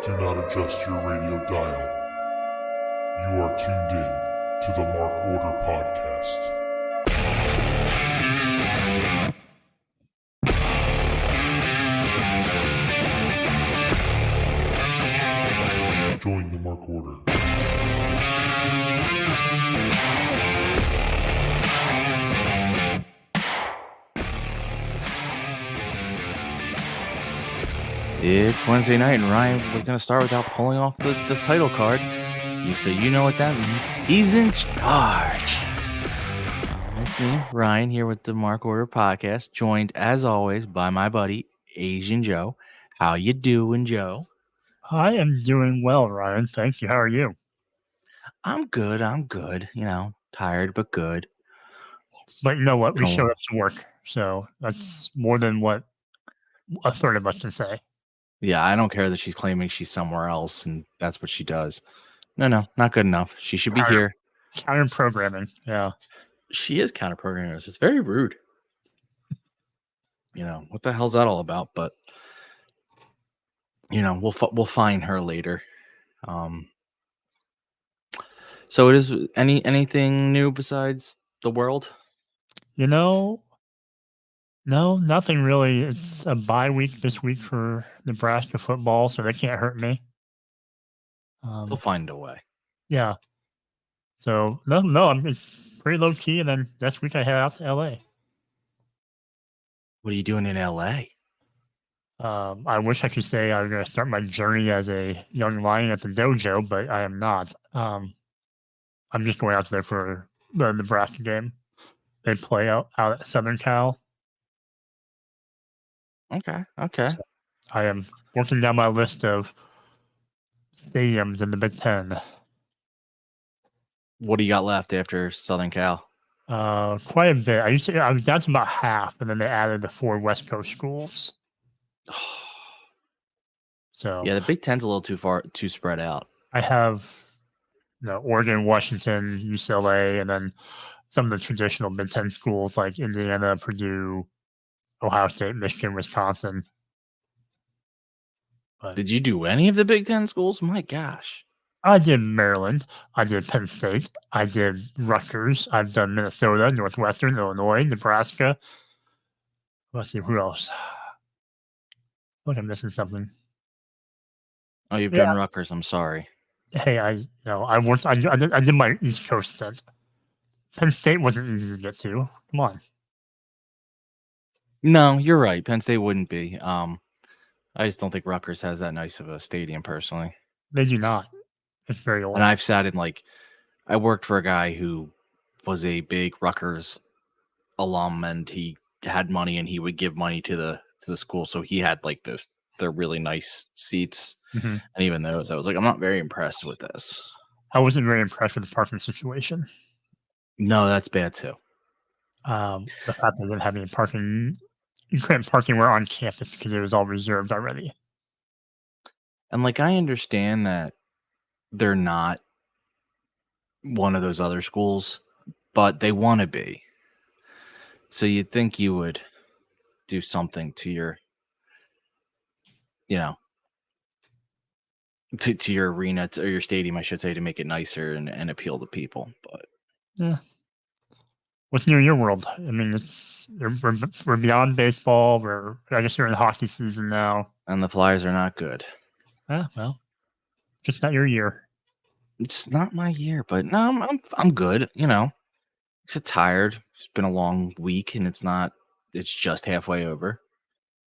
Do not adjust your radio dial. You are tuned in to the Mark Order Podcast. Join the Mark Order. It's Wednesday night, and Ryan, we're going to start without pulling off the title card. You say you know what that means. He's in charge. It's me, Ryan, here with the Mark Order Podcast, joined, as always, by my buddy, Asian Joe. How you doing, Joe? I am doing well, Ryan. Thank you. How are you? I'm good. You know, tired, but good. But you know what? We showed up to work, so that's more than what a third of us can say. Yeah, I don't care that she's claiming she's somewhere else, and that's what she does. No, not good enough. She should be here. Counter programming, yeah. She is counter programming us. It's very rude. You know, what the hell's that all about? But, you know, we'll find her later. So it is anything new besides the world? You know, no, nothing really. It's a bye week this week for Nebraska football, so they can't hurt me. They'll find a way. Yeah. So no, I'm pretty low key, and then next week I head out to LA. What are you doing in LA? I wish I could say I was going to start my journey as a young lion at the dojo, but I am not. I'm just going out there for the Nebraska game. They play out at Southern Cal. Okay. So I am working down my list of stadiums in the Big Ten. What do you got left after Southern Cal? Quite a bit. I was down to about half, and then they added the 4 West Coast schools. So yeah, the Big Ten's a little too spread out. I have Oregon, Washington, UCLA, and then some of the traditional Big Ten schools like Indiana, Purdue, Ohio State, Michigan, Wisconsin. But did you do any of the Big Ten schools? My gosh. I did Maryland. I did Penn State. I did Rutgers. I've done Minnesota, Northwestern, Illinois, Nebraska. Let's see, who else? Look, I'm missing something. Oh, you've done Rutgers. I'm sorry. Hey, I did my East Coast stint. Penn State wasn't easy to get to. Come on. No, you're right. Penn State wouldn't be. I just don't think Rutgers has that nice of a stadium, personally. They do not. It's very old. And I've sat in I worked for a guy who was a big Rutgers alum, and he had money, and he would give money to the school. So he had the really nice seats, and even those, I was like, I'm not very impressed with this. I wasn't very impressed with the parking situation. No, that's bad too. The fact that they didn't have any parking, you couldn't park anywhere on campus because it was all reserved already. And I understand that they're not one of those other schools, but they want to be. So you'd think you would do something to your, to your arena or your stadium, I should say, to make it nicer and appeal to people. But yeah, what's new in your world? I mean, we're beyond baseball. I guess you're in the hockey season now, and the Flyers are not good. Well, just not your year. It's not my year, but no, I'm good. It's tired. It's been a long week, and it's just halfway over.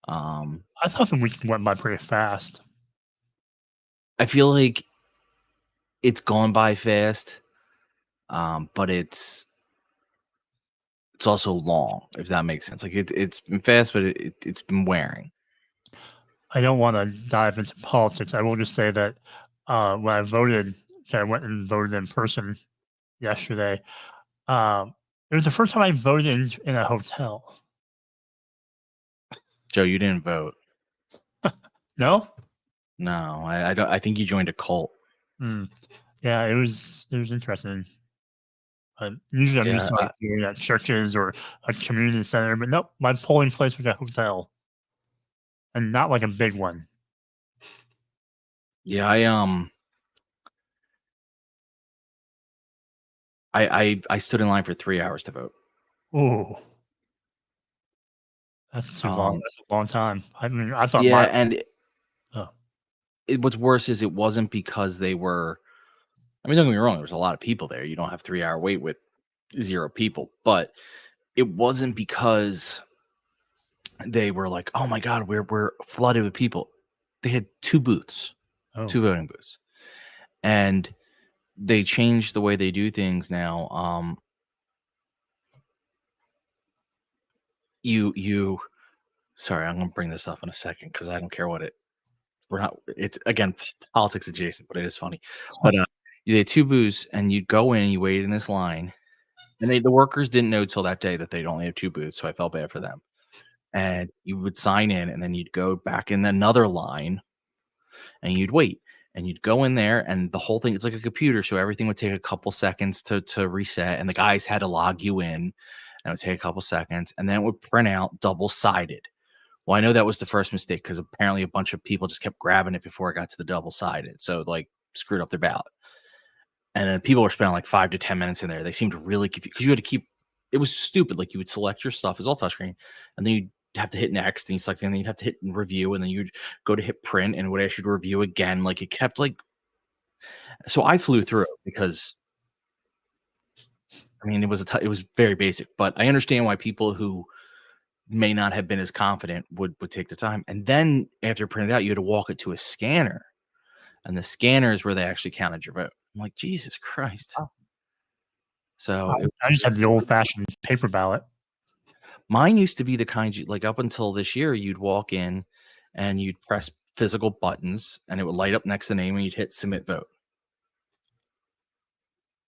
I thought the week went by pretty fast. I feel like it's gone by fast, but it's also long, if that makes sense. It's been fast, but it's been wearing. I don't want to dive into politics. I will just say that when I voted, I went and voted in person yesterday. It was the first time I voted in a hotel. Joe, you didn't vote. No? No, I don't. I think you joined a cult. Yeah, it was interesting. Usually I'm used to doing at churches or a community center, but nope, my polling place was a hotel. And not like a big one. Yeah, I stood in line for 3 hours to vote. Ooh, that's too long. Um, That's a long time. I mean, I thought yeah, my and oh, what's worse is it wasn't because they were. I mean, don't get me wrong. There was a lot of people there. You don't have 3 hour wait with 0 people, but it wasn't because they were like, "Oh my god, we're flooded with people." They had 2 booths, oh, 2 voting booths, and they changed the way they do things now. You sorry, I'm gonna bring this up in a second because I don't care what it. We're not. It's again politics adjacent, but it is funny. But you had 2 booths, and you'd go in, and you wait in this line, and the workers didn't know till that day that they'd only have 2 booths, so I felt bad for them. And you would sign in, and then you'd go back in another line, and you'd wait, and you'd go in there, and the whole thing, it's like a computer, so everything would take a couple seconds to reset, and the guys had to log you in, and it would take a couple seconds, and then it would print out double-sided. Well, I know that was the first mistake because apparently a bunch of people just kept grabbing it before it got to the double-sided, so, like, screwed up their ballot. And then people were spending, like, 5 to 10 minutes in there. They seemed really confused because you had to keep it was stupid, like, you would select your stuff, it's all touchscreen, and then you'd have to hit next, and you select, and then you'd have to hit review, and then you'd go to hit print, and it would ask you to review again, like, it kept, like so I flew through it because, I mean, it was very basic, but I understand why people who may not have been as confident would take the time, and then after printed out, you had to walk it to a scanner, and the scanner is where they actually counted your vote. I'm like, "Jesus Christ." oh, So, I just had the old fashioned paper ballot. mine used to be the kind you like, up until this year, you'd walk in and you'd press physical buttons, and it would light up next to the name, and you'd hit submit vote.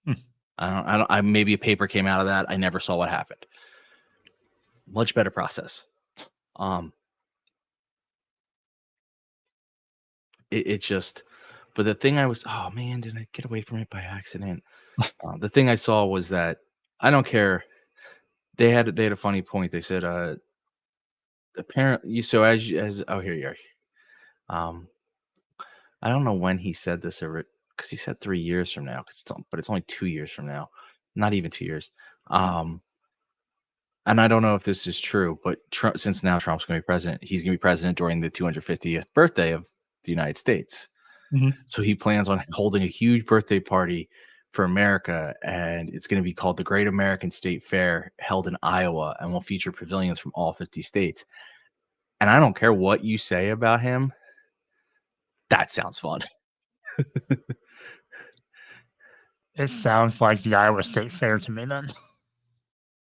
Hmm. I maybe a paper came out of that. I never saw what happened. Much better process. Um, it just but the thing I was oh, man, did I get away from it by accident? The thing I saw was that I don't care. They had a funny point. They said, apparently, so as oh, here you are. Um, I don't know when he said this because he said 3 years from now, 'cause but it's only 2 years from now, not even 2 years. Um, and I don't know if this is true, but Trump, since now Trump's gonna be president, he's gonna be president during the 250th birthday of the United States. Mhm. So he plans on holding a huge birthday party for America, and it's gonna be called the Great American State Fair, held in Iowa, and will feature pavilions from all 50 states. And I don't care what you say about him, that sounds fun. It sounds like the Iowa State Fair to me then.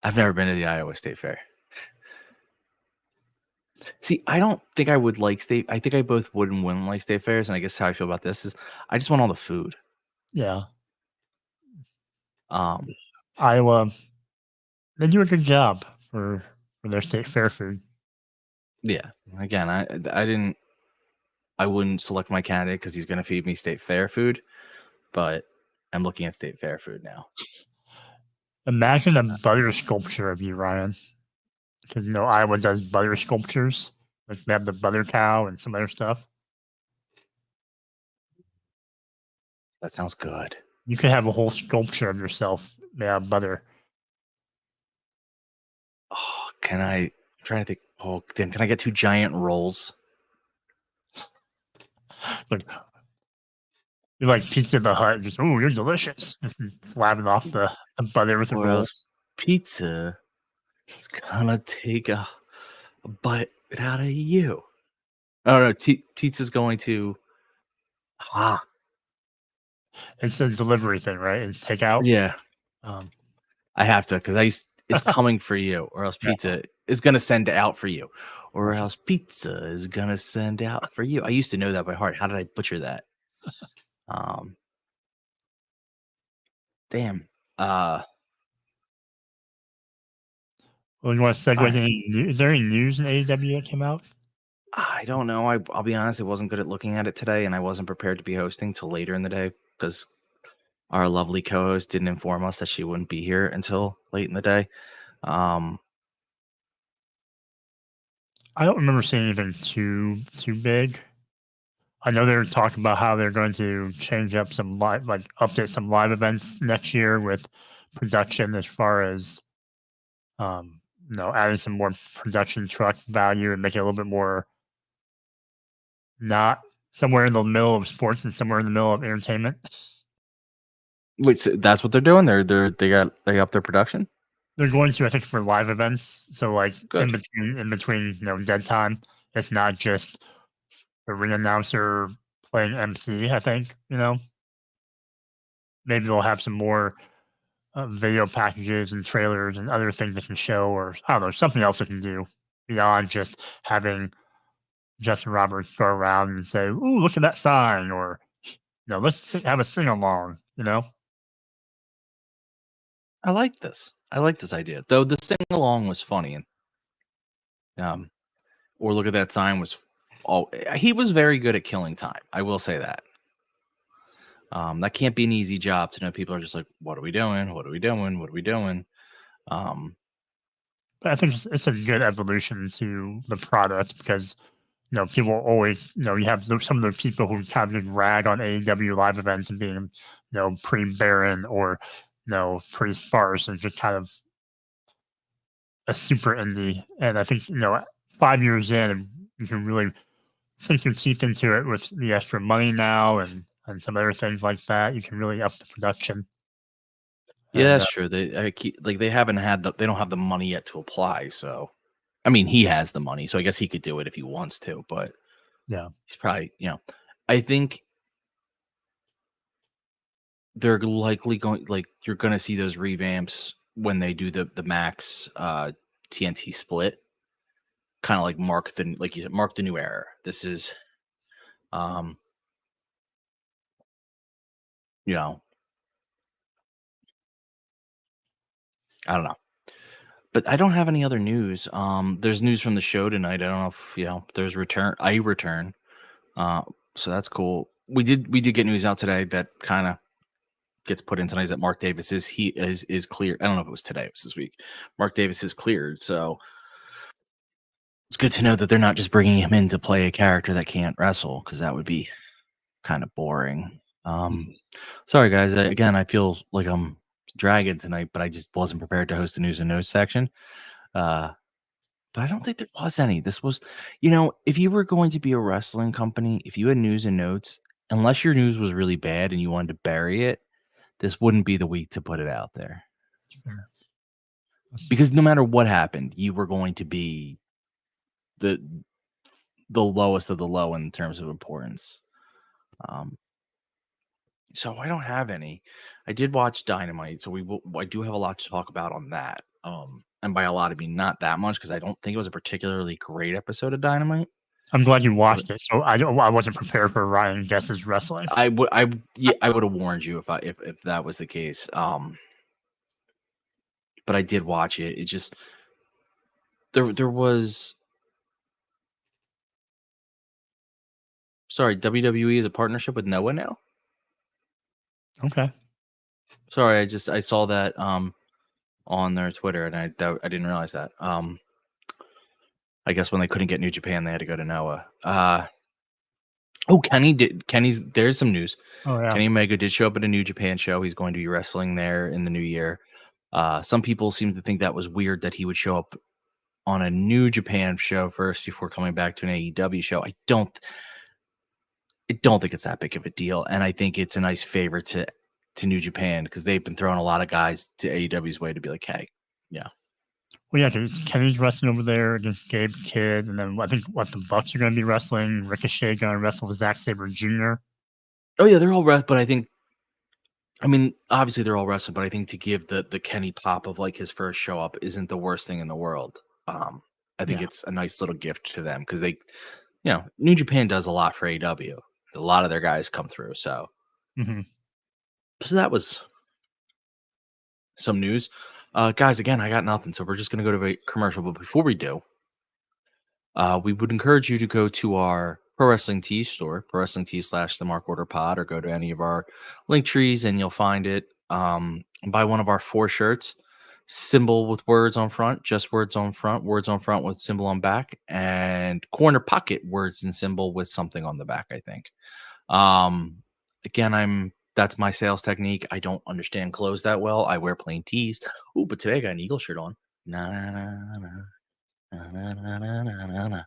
I've never been to the Iowa State Fair. See, I don't think I would like state I think I both would and wouldn't like state fairs, and I guess how I feel about this is I just want all the food. Yeah. Um, Iowa, they do a good job for their state fair food. yeah, again, I wouldn't select my candidate because he's gonna feed me state fair food, but I'm looking at state fair food now. Imagine a butter sculpture of you, Ryan. Because you know Iowa does butter sculptures. Like they have the butter cow and some other stuff. That sounds good. You could have a whole sculpture of yourself made out of butter. Oh, I'm trying to think. Oh, then can I get 2 giant rolls? Like you're like Pizza the Hut, just oh, you're delicious. Slapping off the butter with the Or else rolls. pizza is gonna take a bite out of you. Oh, no, pizza's going to ah, It's a delivery thing, right? It's takeout. yeah. Um, I have to because it's coming for you, or else yeah. pizza is gonna send out for you, or else pizza is gonna send out for you. I used to know that by heart. How did I butcher that? Um, damn. Uh, Well, you want to segue I, to any news? Is there any news in AEW that came out? I don't know. I'll be honest. I wasn't good at looking at it today, and I wasn't prepared to be hosting till later in the day because our lovely co-host didn't inform us that she wouldn't be here until late in the day. Um, I don't remember seeing anything too big. I know they're talking about how they're going to change up some update some live events next year with production as far as adding some more production truck value and make it a little bit more not somewhere in the middle of sports and somewhere in the middle of entertainment. Wait, so that's what they're doing? They up their production? They're going to, I think, for live events. So like Good. in between, dead time. It's not just the ring announcer playing MC. I think maybe they'll have some more video packages and trailers and other things they can show, or I don't know, something else they can do beyond just having Justin Roberts go around and say, "Ooh, look at that sign," or let's have a sing along. I like this. I like this idea. Though the sing along was funny, and or look at that sign was he was very good at killing time. I will say that. That can't be an easy job to know people are just like, what are we doing? What are we doing? What are we doing? But I think it's a good evolution to the product because people always you have some of the people who kind of rag on AEW live events and being pretty barren or pretty sparse and just kind of a super indie. And I think 5 years in, you can really sink your teeth into it with the extra money now and some other things like that. You can really up the production. Yeah, that's true. They haven't had they don't have the money yet to apply. So, I mean, he has the money, so I guess he could do it if he wants to. But yeah, he's probably I think they're likely going you're going to see those revamps when they do the Max TNT split, kind of like like you said, mark the new era. This is I don't know. But I don't have any other news. There's news from the show tonight. I don't know if there's a return. So that's cool. We did get news out today that kind of gets put in tonight that Mark Davis is clear. I don't know if it was today, it was this week. Mark Davis is cleared, so it's good to know that they're not just bringing him in to play a character that can't wrestle, because that would be kind of boring. Sorry guys, again, I feel like I'm dragging tonight, but I just wasn't prepared to host the news and notes section. But I don't think there was any. This was, if you were going to be a wrestling company, if you had news and notes, unless your news was really bad and you wanted to bury it, this wouldn't be the week to put it out there. Fair. Because no matter what happened, you were going to be the lowest of the low in terms of importance. So I don't have any. I did watch Dynamite, so I do have a lot to talk about on that. And by a lot, I mean not that much, because I don't think it was a particularly great episode of Dynamite. I'm glad you watched it. So I wasn't prepared for Ryan Guess's wrestling. I would have warned you if that was the case. But I did watch it. It just there was. Sorry, WWE is a partnership with Noah now. Okay. Sorry, I saw that on their Twitter, and I didn't realize that. I guess when they couldn't get New Japan, they had to go to Noah. There's some news. Oh, yeah. Kenny Omega did show up at a New Japan show. He's going to be wrestling there in the new year. Some people seem to think that was weird that he would show up on a New Japan show first before coming back to an AEW show. I don't think it's that big of a deal, and I think it's a nice favor to New Japan, because they've been throwing a lot of guys to AEW's way to be like, hey, yeah. Well, yeah, Kenny's wrestling over there against Gabe Kidd, and then I think the Bucks are going to be wrestling. Ricochet going to wrestle with Zack Sabre Jr. Oh yeah, they're all wrestling, but I mean, obviously they're all wrestling, but I think to give the Kenny pop of like his first show up isn't the worst thing in the world. I think it's a nice little gift to them, because they, New Japan does a lot for AEW. A lot of their guys come through, so. So that was some news. Guys, again, I got nothing, so we're just going to go to a commercial. But before we do, we would encourage you to go to our Pro Wrestling Tees store, Pro Wrestling Tees / the Mark Order Pod, or go to any of our link trees and you'll find it. Buy one of our 4 shirts. symbol with words on front, just words on front with symbol on back, and corner pocket words and symbol with something on the back, I think. Again, that's my sales technique. I don't understand clothes that well. I wear plain tees. Ooh, but today I got an Eagle shirt on. Na na na na na na na na na na.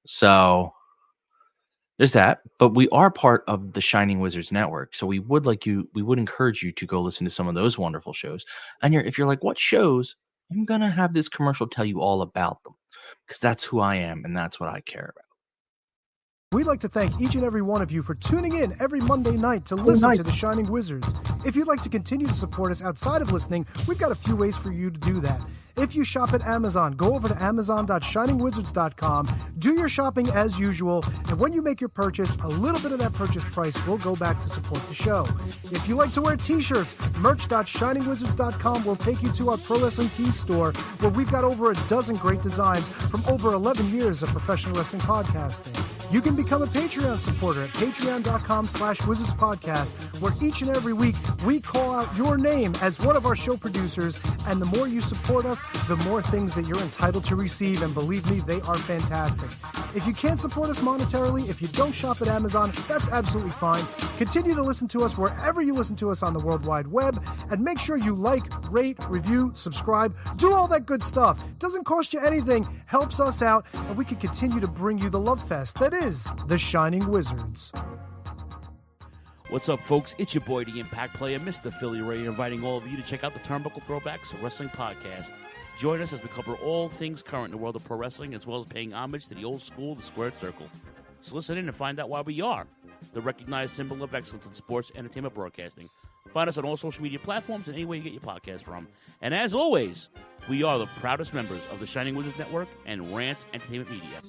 So there's that. But we are part of the Shining Wizards Network, so we would encourage you to go listen to some of those wonderful shows. And if you're like, what shows? I'm gonna have this commercial tell you all about them, because that's who I am and that's what I care about. We'd like to thank each and every one of you for tuning in every Monday night to listen to The Shining Wizards. If you'd like to continue to support us outside of listening, we've got a few ways for you to do that. If you shop at Amazon, go over to amazon.shiningwizards.com, do your shopping as usual, and when you make your purchase, a little bit of that purchase price will go back to support the show. If you like to wear t-shirts, merch.shiningwizards.com will take you to our Pro Wrestling Tees store, where we've got over a dozen great designs from over 11 years of professional wrestling podcasting. You can become a Patreon supporter at patreon.com/wizardspodcast, where each and every week we call out your name as one of our show producers, and the more you support us, the more things that you're entitled to receive, and believe me, they are fantastic. If you can't support us monetarily, if you don't shop at Amazon, that's absolutely fine. Continue to listen to us wherever you listen to us on the World Wide Web, and make sure you like, rate, review, subscribe, do all that good stuff. Doesn't cost you anything, helps us out, and we can continue to bring you the love fest that is The Shining Wizards. What's up, folks? It's your boy, the Impact Player, Mr. Philly Ray, inviting all of you to check out the Turnbuckle Throwbacks Wrestling Podcast. Join us as we cover all things current in the world of pro wrestling, as well as paying homage to the old school, the squared circle. So listen in and find out why we are the recognized symbol of excellence in sports entertainment broadcasting. Find us on all social media platforms and anywhere you get your podcast from. And as always, we are the proudest members of the Shining Wizards Network and Rant Entertainment Media.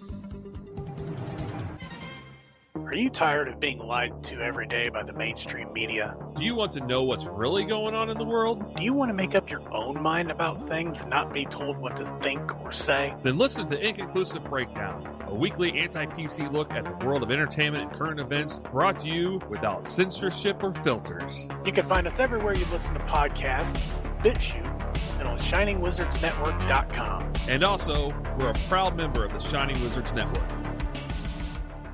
Are you tired of being lied to every day by the mainstream media? Do you want to know what's really going on in the world? Do you want to make up your own mind about things and not be told what to think or say? Then listen to Inconclusive Breakdown, a weekly anti-PC look at the world of entertainment and current events, brought to you without censorship or filters. You can find us everywhere you listen to podcasts, BitChute, and on ShiningWizardsNetwork.com. And also, we're a proud member of the Shining Wizards Network.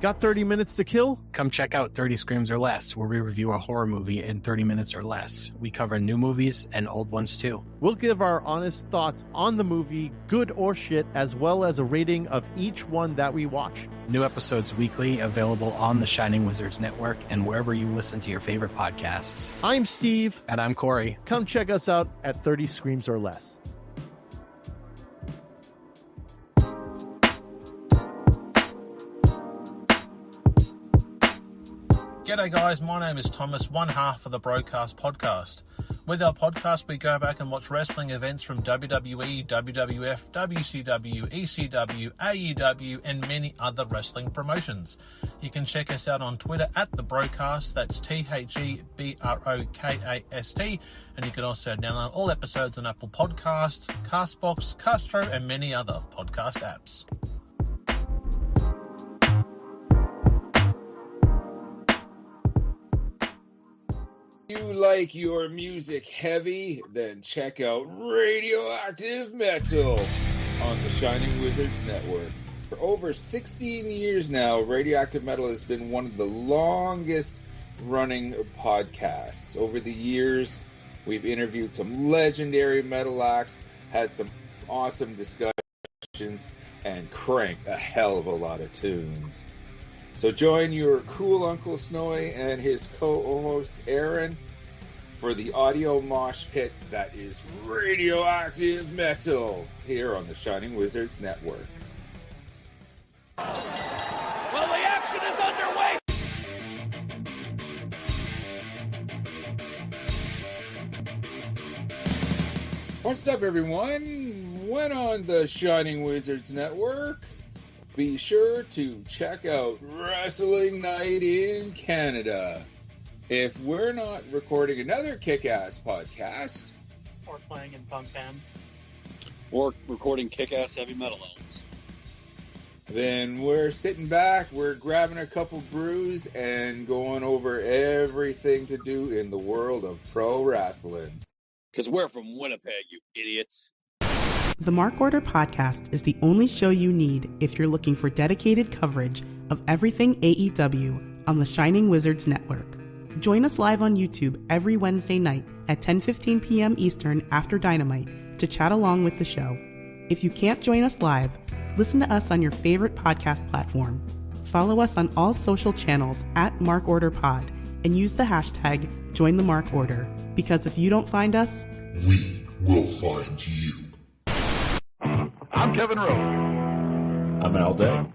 Got 30 minutes to kill? Come check out 30 Screams or Less, where we review a horror movie in 30 minutes or less. We cover new movies and old ones too. We'll give our honest thoughts on the movie, good or shit, as well as a rating of each one that we watch. New episodes weekly, available on the Shining Wizards Network and wherever you listen to your favorite podcasts. I'm Steve. And I'm Corey. Come check us out at 30 Screams or Less. G'day guys, my name is Thomas, one half of the Broadcast Podcast. With our podcast, we go back and watch wrestling events from WWE, WWF, WCW, ECW, AEW, and many other wrestling promotions. You can check us out on Twitter at The Broadcast, that's TheBrokast, and you can also download all episodes on Apple Podcast, Castbox, Castro, and many other podcast apps. If you like your music heavy, then check out Radioactive Metal on the Shining Wizards Network. For over 16 years now, Radioactive Metal has been one of the longest running podcasts. Over the years, we've interviewed some legendary metal acts, had some awesome discussions, and cranked a hell of a lot of tunes. So join your cool Uncle Snowy and his co-host Aaron for the audio mosh pit that is Radioactive Metal here on the Shining Wizards Network. Well, the action is underway! What's up, everyone? When on the Shining Wizards Network, be sure to check out Wrestling Night in Canada. If we're not recording another kick-ass podcast, Or playing in punk bands. Or recording kick-ass heavy metal albums. then we're sitting back, we're grabbing a couple brews, and going over everything to do in the world of pro wrestling. Because we're from Winnipeg, you idiots. The Mark Order Podcast is the only show you need if you're looking for dedicated coverage of everything AEW on the Shining Wizards Network. Join us live on YouTube every Wednesday night at 10:15 p.m. Eastern after Dynamite to chat along with the show. If you can't join us live, listen to us on your favorite podcast platform. Follow us on all social channels at Mark Order Pod and use the hashtag #JoinTheMarkOrder, because if you don't find us, we will find you. I'm Kevin Rowe. I'm Al Day.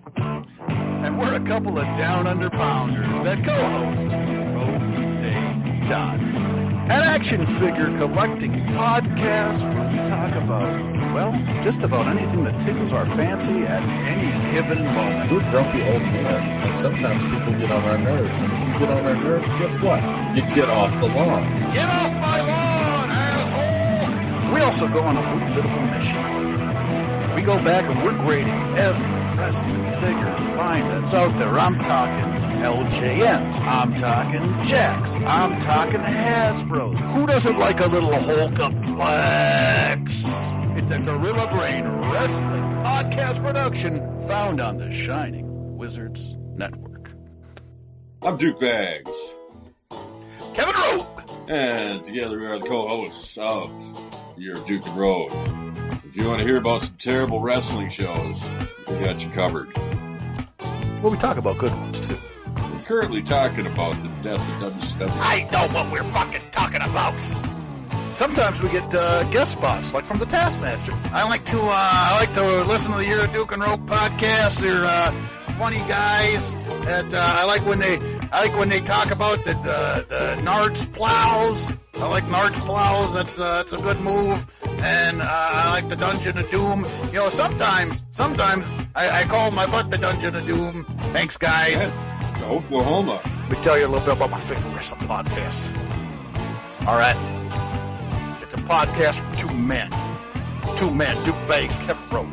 And we're a couple of down under pounders that co-host Rogue Day Dots, an action figure collecting podcast where we talk about, well, just about anything that tickles our fancy at any given moment. We're grumpy old men, and sometimes people get on our nerves. And when you get on our nerves, guess what? You get off the lawn. Get off my lawn, asshole! We also go on a little bit of a mission. We go back and we're grading every wrestling figure line that's out there. I'm talking LJNs. I'm talking Jacks. I'm talking Hasbros. Who doesn't like a little Hulkaplex? It's a Gorilla Brain Wrestling podcast production found on the Shining Wizards Network. I'm Duke Bags. Kevin Rowe. And together we are the co-hosts of Your Duke and Road. If you want to hear about some terrible wrestling shows, we got you covered. Well, we talk about good ones, too. We're currently talking about the death of WCW. I know what we're fucking talking about. Sometimes we get guest spots, like from the Taskmaster. I like to listen to the Year of Duke and Rope podcast. They're funny guys. That I like when they talk about the Nards plows. I like Nards plows. That's a good move. And I like the Dungeon of Doom. You know, sometimes I call my butt the Dungeon of Doom. Thanks, guys. Yeah. Oklahoma. Let me tell you a little bit about my favorite wrestling podcast. All right. It's a podcast from two men, Duke Bags, Kevin Rowe.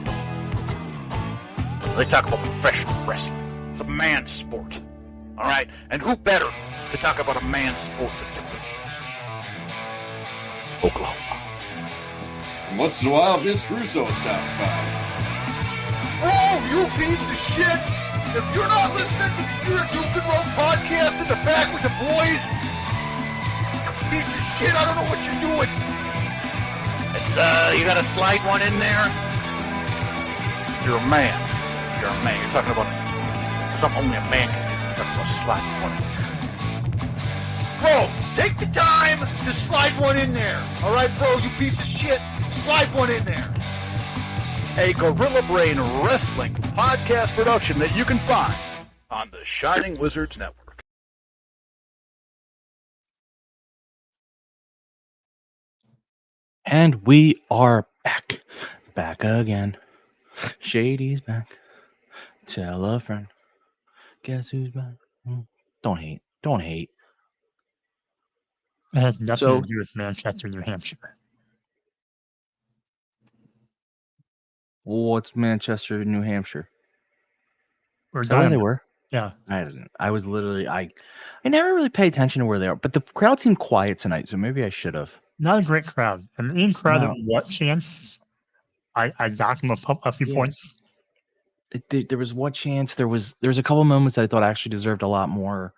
They talk about professional wrestling. It's a man's sport. All right? And who better to talk about a man's sport than Duke? Oklahoma. And once in a while, Vince Russo stops by. Oh, you piece of shit! If you're not listening to the Year of Duke and Rope podcast in the back with the boys, you piece of shit, I don't know what you're doing. It's, you gotta slide one in there. If you're a man, you're talking about something only a man can do. You're talking about sliding one in there. Bro, take the time to slide one in there. All right, bro, you piece of shit. Slide one in there. A Gorilla Brain Wrestling podcast production that you can find on the Shining Wizards Network. And we are back. Back again. Shady's back. Tell a friend. Guess who's back? Don't hate. Don't hate. It has nothing to do with Manchester, New Hampshire. What's Manchester, New Hampshire? Where they were? Yeah. I didn't. I was literally I never really pay attention to where they are, but the crowd seemed quiet tonight, so maybe I should have. Not a great crowd. An incredible what chance? I docked them a few points. There was what chance? There was a couple moments that I thought actually deserved a lot more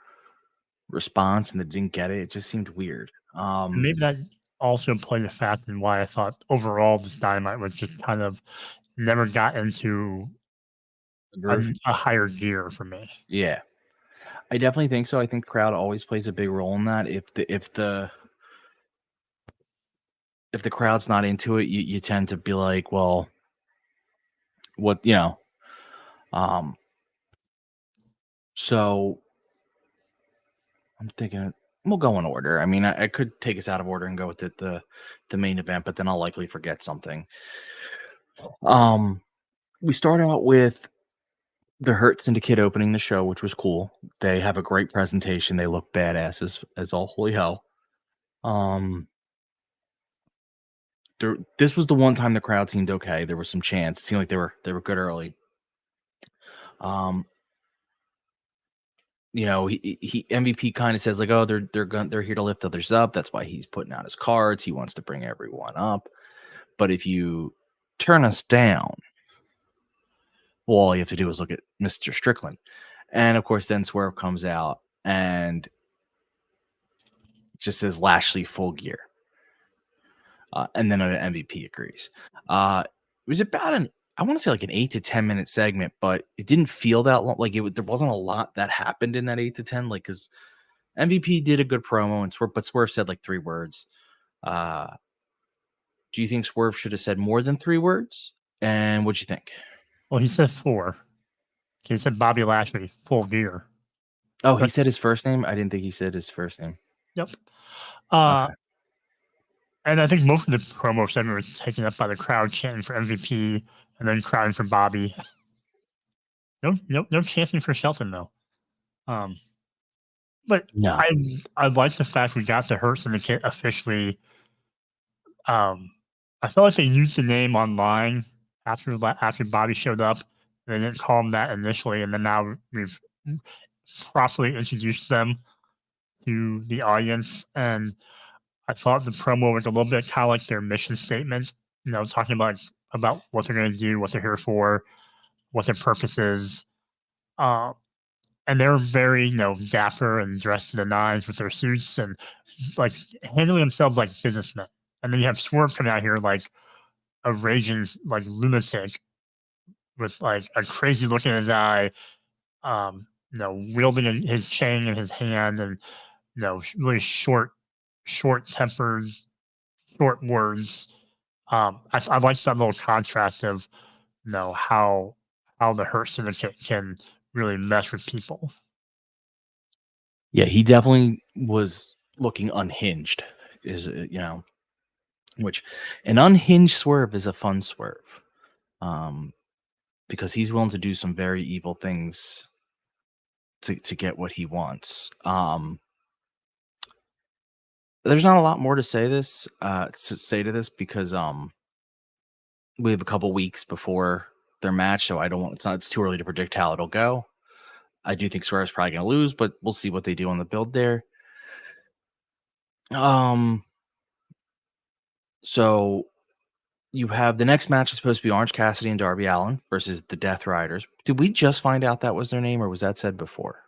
response, and they didn't get it. It just seemed weird. Maybe that also played a factor in why I thought overall this Dynamite was just kind of never got into a higher gear for me. Yeah, I definitely think so. I think the crowd always plays a big role in that. If the crowd's not into it, you tend to be like, well, what, you know. So I'm thinking we'll go in order. I mean, I could take us out of order and go with the main event, but then I'll likely forget something. We start out with the Hurt Syndicate opening the show, which was cool. They have a great presentation. They look badass as all holy hell. This was the one time the crowd seemed okay. There was some chance. It seemed like they were good early. he MVP kind of says like, oh, they're here to lift others up. That's why he's putting out his cards. He wants to bring everyone up. But if you turn us down, well, all you have to do is look at Mr. Strickland. And of course, then Swerve comes out and just says Lashley full gear. And then an MVP agrees. It was about I want to say like an 8 to 10 minute segment, but it didn't feel that long. Like there wasn't a lot that happened in that 8 to 10. Like, because MVP did a good promo, but Swerve said like 3 words. Do you think Swerve should have said more than 3 words? And what'd you think? Well, he said 4. He said Bobby Lashley full gear. Oh, he said his first name? I didn't think he said his first name. Yep. Okay. And I think most of the promo segment was taken up by the crowd chanting for MVP and then crying for Bobby. No chanting for Shelton though. But no. I like the fact we got the Hurt Syndicate officially. I felt like they used the name online after Bobby showed up. They didn't call him that initially, and then now we've properly introduced them to the audience. And I thought the promo was a little bit kind of like their mission statement, talking about what they're going to do, what they're here for, what their purpose is. And they're very, dapper and dressed to the nines with their suits and like handling themselves like businessmen. And then you have Swerve coming out here like a raging like lunatic with like a crazy look in his eye, wielding his chain in his hand and, really short-tempered, short words. I like that little contrast of, how the Hurt Syndicate can really mess with people. Yeah, he definitely was looking unhinged. Which an unhinged Swerve is a fun Swerve, because he's willing to do some very evil things to get what he wants. There's not a lot more to say to this because we have a couple weeks before their match, so it's too early to predict how it'll go. I do think Swerve's probably going to lose, but we'll see what they do on the build there. So you have the next match is supposed to be Orange Cassidy and Darby Allin versus the Death Riders. Did we just find out that was their name, or was that said before?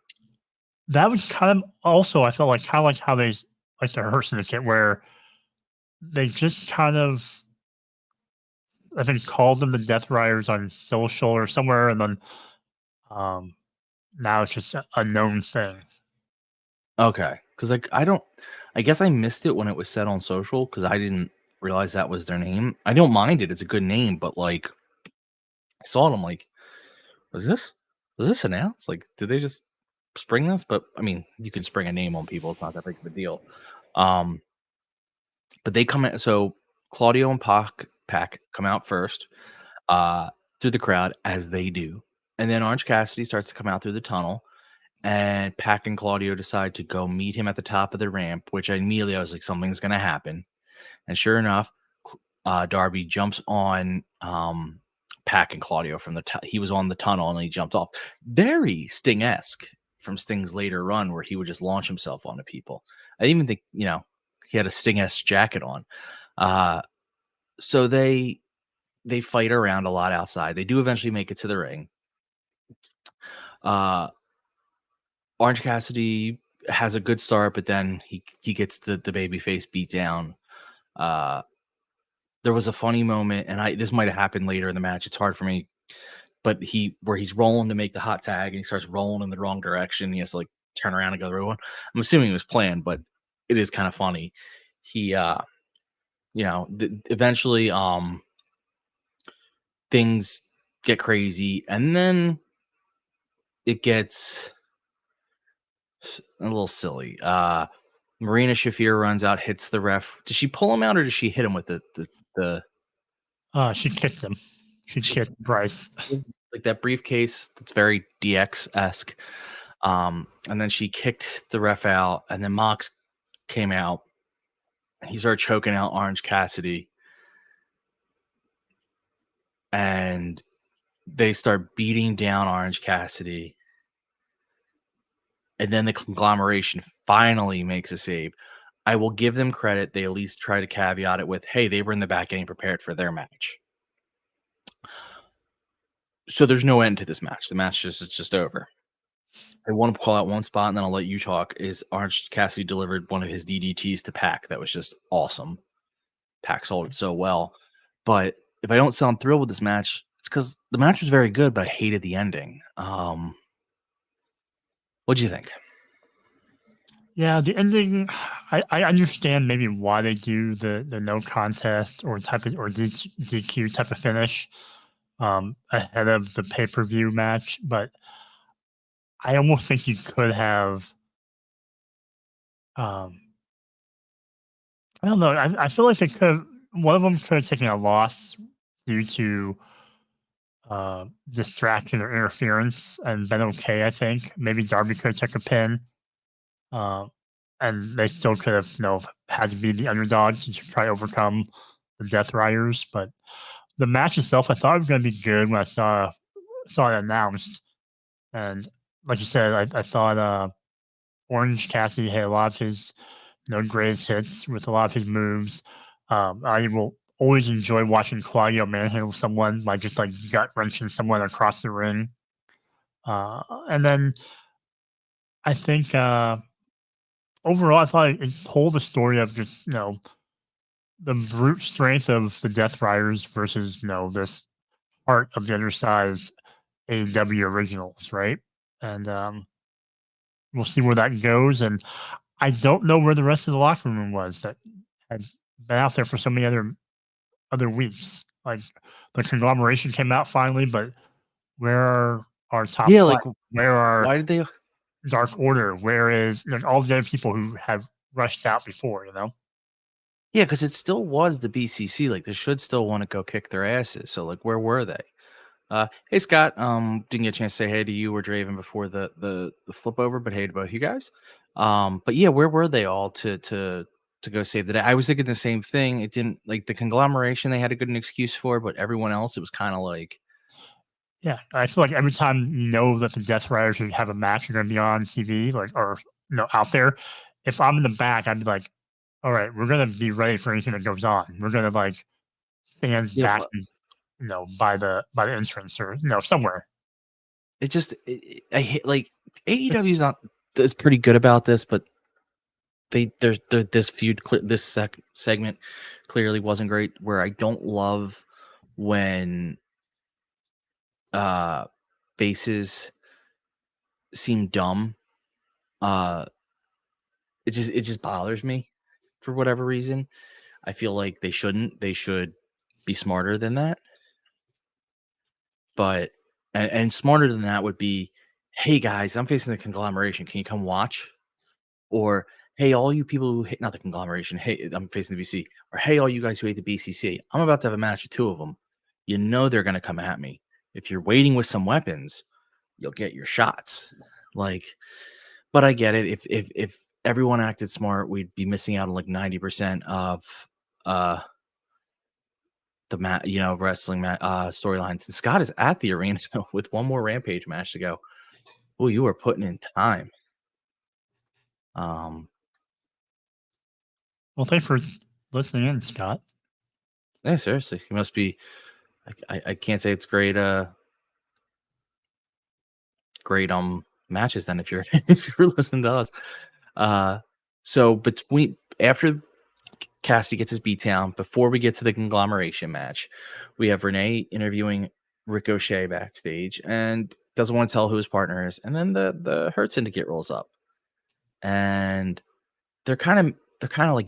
That was kind of also, I felt like kind of like how they like the Hurt Syndicate, where they just kind of, I think, called them the Death Riders on social or somewhere, and then now it's just a known thing. Okay, because I guess I missed it when it was said on social because I didn't realize that was their name. I don't mind it; it's a good name, but like I saw it, I'm like, was this announced? Like, did they just spring this? But I mean, you can spring a name on people; it's not that big of a deal. But they come in, so Claudio and Pac come out first through the crowd, as they do, and then Orange Cassidy starts to come out through the tunnel. And Pac and Claudio decide to go meet him at the top of the ramp, which I was like, something's going to happen. And sure enough, Darby jumps on Pac and Claudio from he was on the tunnel and he jumped off. Very Sting-esque from Sting's later run where he would just launch himself onto people. I didn't even think, he had a Sting-esque jacket on. So they fight around a lot outside. They do eventually make it to the ring. Orange Cassidy has a good start, but then he gets the babyface beat down. There was a funny moment, and this might have happened later in the match. It's hard for me, but where he's rolling to make the hot tag, and he starts rolling in the wrong direction. He has to like turn around and go the other one. I'm assuming it was planned, but it is kind of funny. He, eventually, things get crazy, and then it gets a little silly. Marina Shafir runs out, hits the ref. Did she pull him out or did she hit him with the She kicked him. She kicked Bryce. Like that briefcase that's very DX-esque. And then she kicked the ref out, and then Mox came out. He started choking out Orange Cassidy. And they start beating down Orange Cassidy. and then the conglomeration finally makes a save, I will give them credit. They at least try to caveat it with, hey, they were in the back getting prepared for their match. So there's no end to this match. The match is just over. I want to call out one spot, and then I'll let you talk. Is Orange Cassidy delivered one of his DDTs to Pac? That was just awesome. Pac sold it so well. But if I don't sound thrilled with this match, it's because the match was very good, but I hated the ending. What do you think? Yeah, the ending. I understand maybe why they do the no contest or DQ type of finish ahead of the pay-per-view match, but I almost think you could have. I don't know. I feel like they could. One of them could have taken a loss due to distraction or interference and been okay. I think maybe Darby could have took a pin, and they still could have, had to be the underdog to try to overcome the Death Riders. But the match itself, I thought it was going to be good when I saw it announced, and like you said, I thought Orange Cassidy had a lot of his greatest hits with a lot of his moves. I will always enjoy watching Claudio manhandle someone by just gut wrenching someone across the ring. And then I think overall, I thought it told the story of just the brute strength of the Death Riders versus this part of the undersized AEW originals, right? And we'll see where that goes. And I don't know where the rest of the locker room was that had been out there for so many other weeks. Like the conglomeration came out finally, but where are our top? Yeah, where are? Why did they? Dark Order? Where is all the other people who have rushed out before? Yeah, because it still was the BCC. Like they should still want to go kick their asses. So where were they? Hey Scott, didn't get a chance to say hey to you or Draven before the flip over, but hey to both you guys. But yeah, where were they all to go save the day? I was thinking the same thing. It didn't the conglomeration they had a good excuse for, but everyone else it was kind of like. Yeah, I feel like every time that the Death Riders should have a match, you're going to be on TV or out there. If I'm in the back, I'd be like, all right, we're going to be ready for anything that goes on. We're going to stand back. By the entrance or somewhere. It just I hate AEW's is pretty good about this, but there's this feud this segment clearly wasn't great. Where I don't love when faces seem dumb. It just bothers me for whatever reason. I feel like they shouldn't. They should be smarter than that. But and smarter than that would be, hey guys, I'm facing the conglomeration. Can you come watch? Or hey, all you people who hate not the conglomeration. Hey, I'm facing the BC. Or hey, all you guys who hate the BCC. I'm about to have a match with two of them. They're gonna come at me. If you're waiting with some weapons, you'll get your shots. But I get it. If everyone acted smart, we'd be missing out on 90% of the wrestling storylines. And Scott is at the arena with one more Rampage match to go. Oh, you are putting in time. Well, thanks for listening in, Scott. Yeah, seriously, you must be. I can't say it's great. Great matches then if you're listening to us. So after Cassidy gets his beatdown, before we get to the conglomeration match, we have Renee interviewing Ricochet backstage and doesn't want to tell who his partner is. And then the Hurt Syndicate rolls up, and they're kind of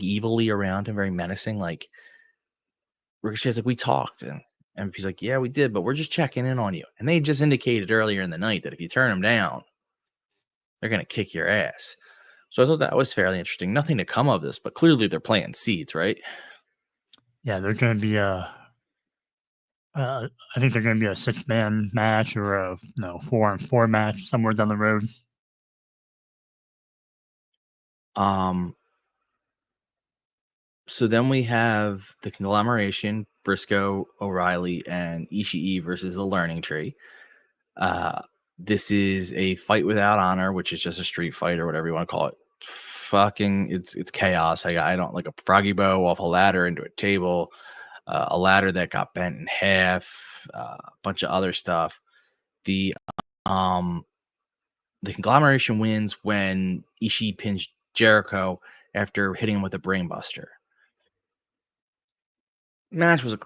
evilly around him, very menacing. Like Ricochet's like, we talked, and he's like, yeah, we did, but we're just checking in on you. And they just indicated earlier in the night that if you turn them down, they're gonna kick your ass. So I thought that was fairly interesting. Nothing to come of this, but clearly they're playing seeds, right? Yeah, they're going to be I think they're going to be a 6-man match or a 4-on-4 match somewhere down the road. So then we have the conglomeration: Briscoe, O'Reilly, and Ishii versus the Learning Tree. This is a fight without honor, which is just a street fight or whatever you want to call it. Fucking, it's chaos. I don't like a froggy bow off a ladder into a table, a ladder that got bent in half, a bunch of other stuff. The conglomeration wins when Ishii pins Jericho after hitting him with a brainbuster. Match was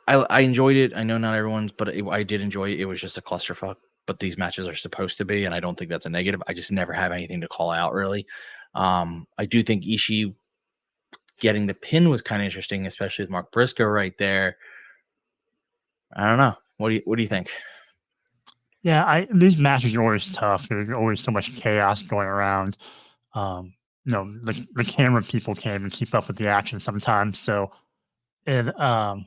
I enjoyed it. I know not everyone's, but I did enjoy it. It was just a clusterfuck. But these matches are supposed to be, and I don't think that's a negative. I just never have anything to call out really. I do think Ishii getting the pin was kind of interesting, especially with Mark Briscoe right there. I don't know. What do you think? Yeah, these matches are always tough. There's always so much chaos going around. The camera people can't even keep up with the action sometimes. So, a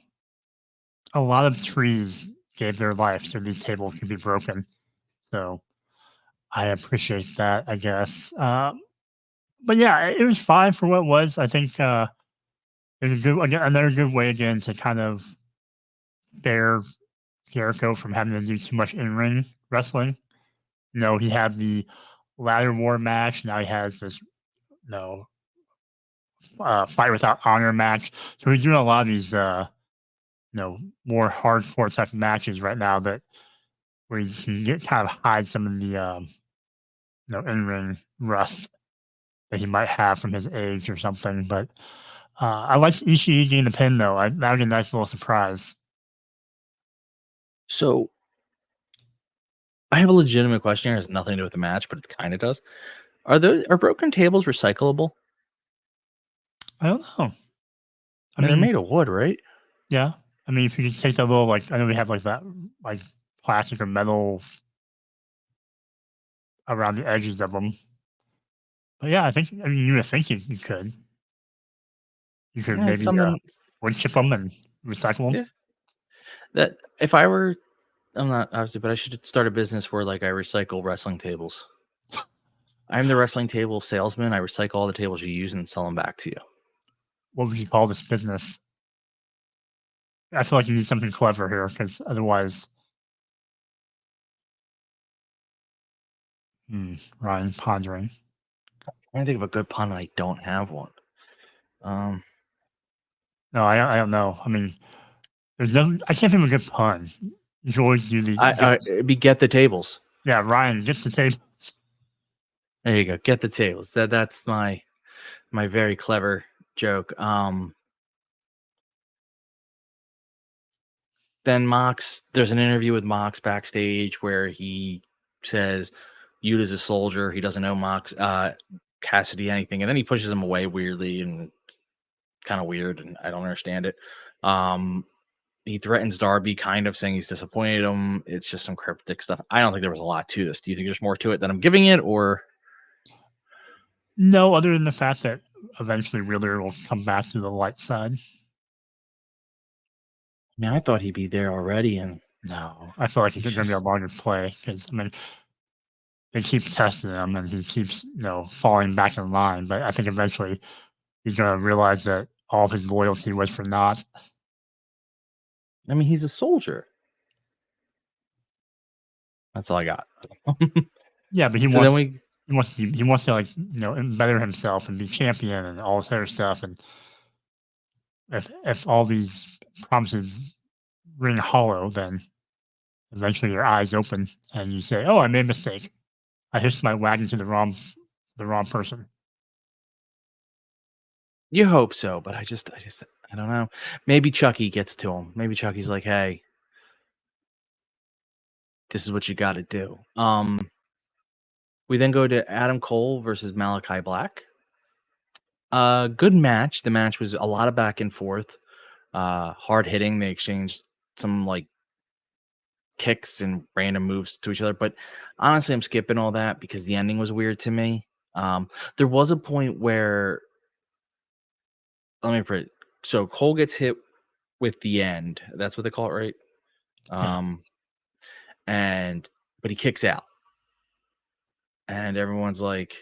lot of trees gave their life so these tables could be broken. So, I appreciate that, I guess. But yeah, it was fine for what it was. I think it was another good way again to kind of spare Jericho from having to do too much in-ring wrestling. He had the ladder war match. Now he has this fight without honor match. So he's doing a lot of these more hardcore type of matches right now where you can kind of hide some of the in-ring rust that he might have from his age or something. But I like Ishii getting the pin though. That was a nice little surprise. So I have a legitimate question here. It has nothing to do with the match, but it kind of does. Are broken tables recyclable? I don't know. I mean, they're made of wood, right? Yeah. I mean, if you could take that little, I know we have that, plastic or metal around the edges of them. But yeah, you would think you could. You could maybe wood chip them and recycle them. Yeah. That if I were, I'm not obviously, but I should start a business where I recycle wrestling tables. I'm the wrestling table salesman. I recycle all the tables you use and sell them back to you. What would you call this business? I feel like you need something clever here because otherwise, Ryan pondering. I'm trying to think of a good pun and I don't have one. No, I don't know. I mean, I can't think of a good pun. You should always do the. Get the tables. Yeah, Ryan, get the tables. There you go. Get the tables. That's my very clever joke. Then Mox, there's an interview with Mox backstage where he says Yuta's a soldier. He doesn't know Mox Cassidy anything, and then he pushes him away weirdly and kind of weird, and I don't understand it. He threatens Darby, kind of saying he's disappointed him. It's just some cryptic stuff. I don't think there was a lot to this. Do you think there's more to it than I'm giving it, or no? Other than the fact that eventually Wheeler will come back to the light side. I mean, I thought he'd be there already, and no, I feel like it's going to be a longer play because they keep testing him and he keeps falling back in line. But I think eventually he's going to realize that all of his loyalty was for naught. I mean, he's a soldier. That's all I got. Yeah, but he wants to better himself and be champion and all this other stuff. And if all these promises ring hollow, then eventually your eyes open and you say, "Oh, I made a mistake. I hitched my wagon to the wrong person." You hope so, but I don't know. Maybe Chucky gets to him. Maybe Chucky's like, "Hey, this is what you got to do." We then go to Adam Cole versus Malachi Black. Good match. The match was a lot of back and forth, hard hitting. They exchanged some kicks and random moves to each other, but honestly, I'm skipping all that because the ending was weird to me. There was a point where, let me put it, so Cole gets hit with the end. That's what they call it, right? But he kicks out. And everyone's like,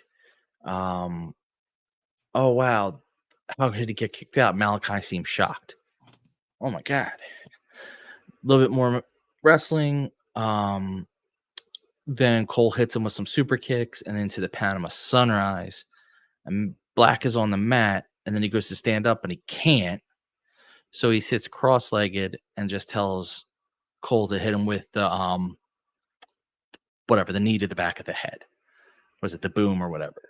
oh, wow. How did he get kicked out? Malachi seems shocked. Oh, my God. A little bit more wrestling. The then Cole hits him with some super kicks and into the Panama Sunrise. And Black is on the mat, and then he goes to stand up, and he can't. So he sits cross-legged and just tells Cole to hit him with the whatever, the knee to the back of the head. Was it the boom or whatever?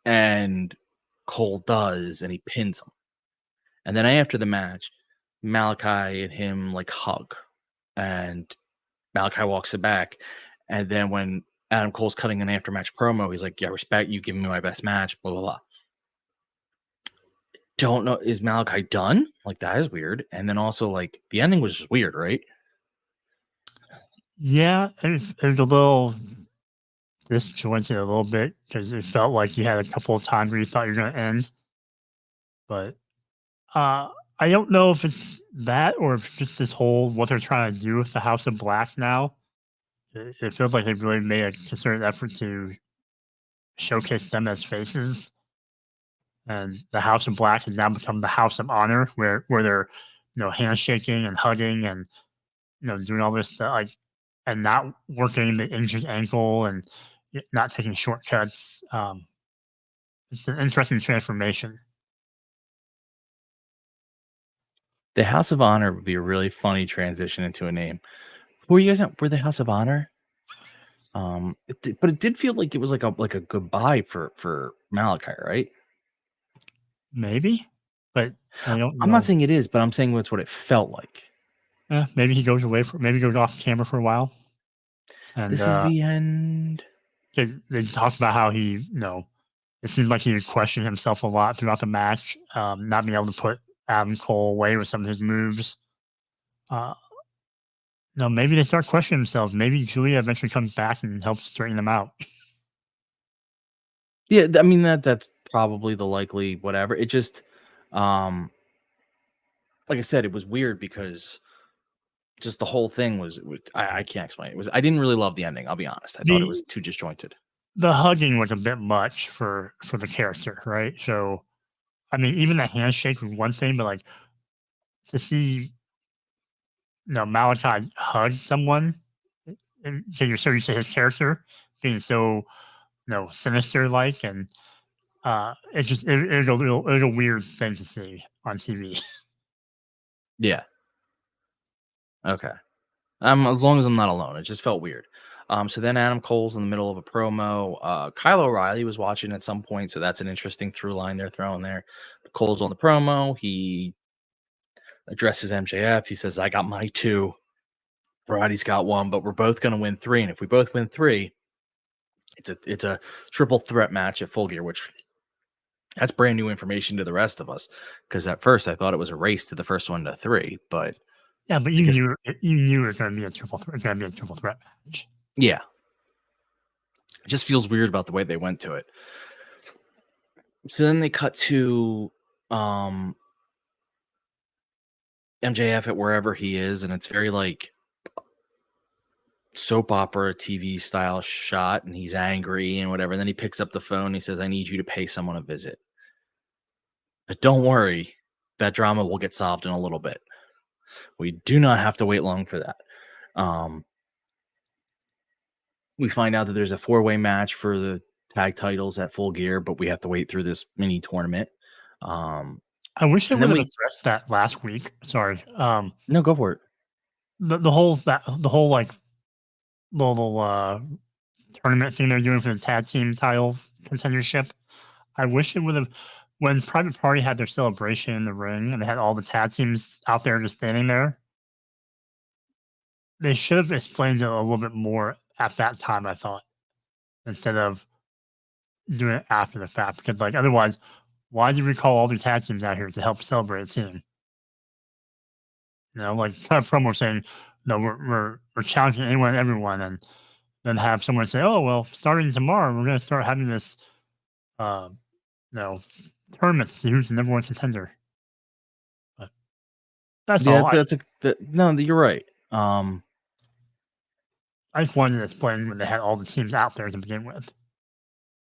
And Cole does, and he pins him. And then after the match, Malachi and him like hug, and Malachi walks it back. And then when Adam Cole's cutting an after-match promo, he's like, "Yeah, respect you giving me my best match." Blah blah blah. Don't know, is Malachi done? Like, that is weird. And then also, like, the ending was just weird, right? Yeah, it was a little disjointed a little bit because it felt like you had a couple of times where you thought you were going to end. But I don't know if it's that or if it's just this whole what they're trying to do with the House of Black now. It feels like they've really made a concerted effort to showcase them as faces. And the House of Black has now become the House of Honor, where they're, handshaking and hugging and, doing all this stuff, like, and not working the injured ankle and not taking shortcuts. It's an interesting transformation. The House of Honor would be a really funny transition into a name. Were you guys were the House of Honor? But it did feel like it was like a goodbye for Malachi, right? Maybe, but I don't know. I'm not saying it is, but I'm saying that's what it felt like. Yeah, maybe he goes maybe goes off camera for a while. And this is the end. They talked about how he, it seemed like he would question himself a lot throughout the match, not being able to put Adam Cole away with some of his moves. Maybe they start questioning themselves. Maybe Julia eventually comes back and helps straighten them out. Yeah, I mean that's probably the likely whatever. It just, like I said, it was weird because just the whole thing was I can't explain it. I didn't really love the ending. I'll be honest. I thought it was too disjointed. The hugging was a bit much for the character, right? So, I mean, even the handshake was one thing, but like to see, Malachi hug someone, and so you're so used to his character being so, sinister like, and it was a weird thing to see on TV. Yeah. Okay. As long as I'm not alone, it just felt weird. So then Adam Cole's in the middle of a promo. Kyle O'Reilly was watching at some point, so that's an interesting through line they're throwing there. Cole's on the promo. He addresses MJF. He says, "I got my 2. Roddy's got 1, but we're both going to win 3. And if we both win 3, it's a triple threat match at Full Gear," which that's brand new information to the rest of us. Because at first I thought it was a race to the first one to 3, but yeah, but you knew it was going to be a triple threat match. Yeah, it just feels weird about the way they went to it. So then they cut to MJF at wherever he is, and it's very like soap opera TV style shot, and he's angry and whatever. And then he picks up the phone. And he says, "I need you to pay someone a visit. But don't worry, that drama will get solved in a little bit. We do not have to wait long for that." We find out that there's a 4-way match for the tag titles at Full Gear, but we have to wait through this mini tournament. I wish they would have addressed that last week. Sorry. No, go for it. The whole like little tournament thing they're doing for the tag team title contendership. I wish it would have, when Private Party had their celebration in the ring and they had all the tag teams out there just standing there. They should have explained it a little bit more at that time, I thought, instead of doing it after the fact. Because like otherwise, why did we call all the tag teams out here to help celebrate a team? Like kind of promo saying, "No, we're challenging anyone and everyone," and then have someone say, "Oh well, starting tomorrow, we're going to start having this, tournament to see who's the number 1 contender." But that's all. No, you're right. I just wanted to explain when they had all the teams out there to begin with.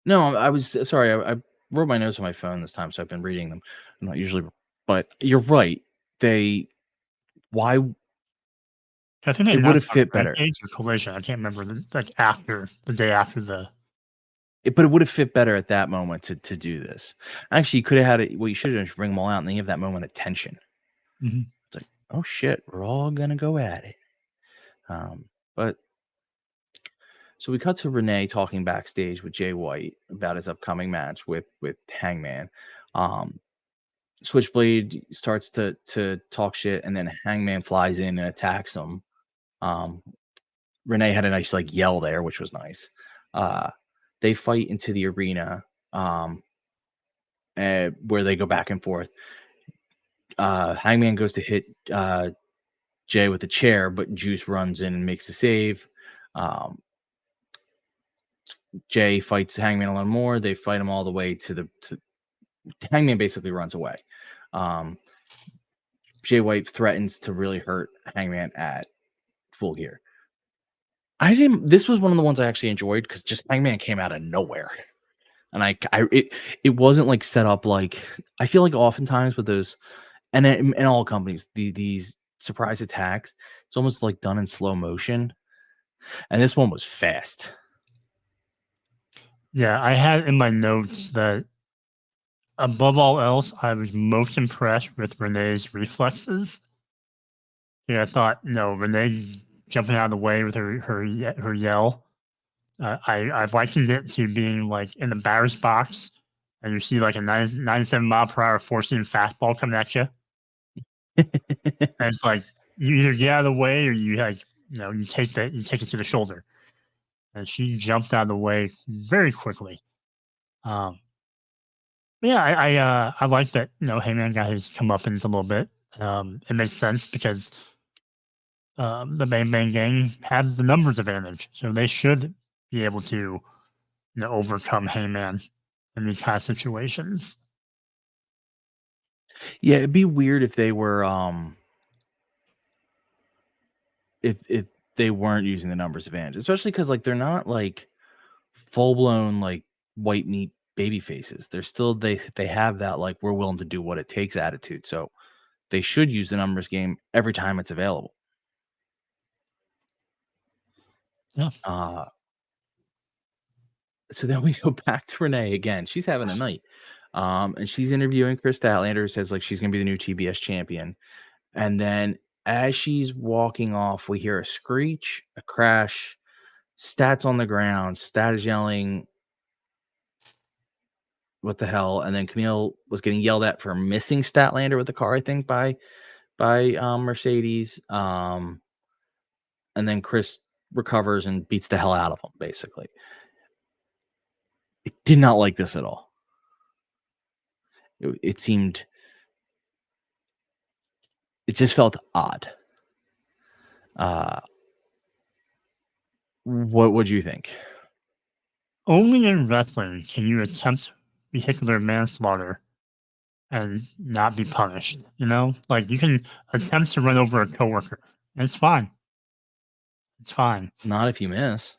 No, I was sorry. I wrote my notes on my phone this time, so I've been reading them. I'm not usually, but you're right. Why I think they it would have announced on fit better. Rampage or Collision. I can't remember after the day after the. But it would have fit better at that moment to do this. Actually, you could have had it. Well, you should have just bring them all out and then you have that moment of tension. Mhm. It's like, oh shit, we're all gonna go at it. But so we cut to Renee talking backstage with Jay White about his upcoming match with Hangman. Switchblade starts to talk shit, and then Hangman flies in and attacks him. Renee had a nice like yell there, which was nice. They fight into the arena, where they go back and forth. Hangman goes to hit Jay with a chair, but Juice runs in and makes the save. Jay fights Hangman a little more. They fight him all the way to Hangman basically runs away. Jay White threatens to really hurt Hangman at Full Gear. This was one of the ones I actually enjoyed because just Hangman came out of nowhere. And it wasn't like set up like, I feel like oftentimes with those, and in all companies, these surprise attacks, it's almost like done in slow motion. And this one was fast. Yeah, I had in my notes that above all else, I was most impressed with Renee's reflexes. Yeah, I thought, Renee jumping out of the way with her yell. I likened it to being like in the batter's box, and you see like a 97 mile per hour four-seam fastball coming at you. And it's like you either get out of the way or you you take it to the shoulder. And she jumped out of the way very quickly. I like that. Heyman got his comeuppance a little bit. It makes sense because the Bang Bang Gang had the numbers advantage, so they should be able to overcome Heyman in these kind of situations. Yeah, it'd be weird if they were if they weren't using the numbers advantage, especially because like they're not like full blown like white meat baby faces. They're still they have that like we're willing to do what it takes attitude. So they should use the numbers game every time it's available. Yeah. So then we go back to Renee again. She's having a night. And she's interviewing Chris Statlander, who says like she's gonna be the new TBS champion. And then as she's walking off, we hear a screech, a crash, Stat's on the ground, Stat is yelling, what the hell? And then Camille was getting yelled at for missing Statlander with the car, I think, by Mercedes. And then Chris recovers and beats the hell out of him, basically. It did not like this at all. It seemed, it just felt odd. What would you think? Only in wrestling can you attempt vehicular manslaughter and not be punished. Like you can attempt to run over a coworker. It's fine. It's fine. Not if you miss.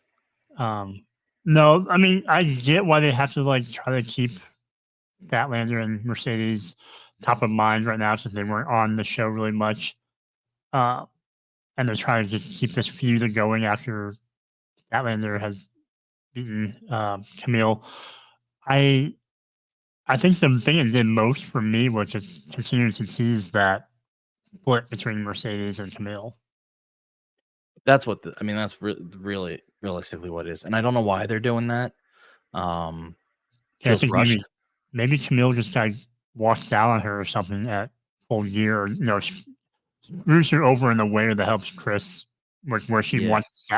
No, I mean I get why they have to like try to keep Statlander and Mercedes top of mind right now since they weren't on the show really much. And they're trying to just keep this feud going after Statlander has beaten Camille. I think the thing it did most for me was just continuing to tease that split between Mercedes and Camille. That's what that's really realistically what it is, and I don't know why they're doing that. I think maybe Camille just walks out on her or something at Full Gear, or screws her over in a way that helps Chris, where she wants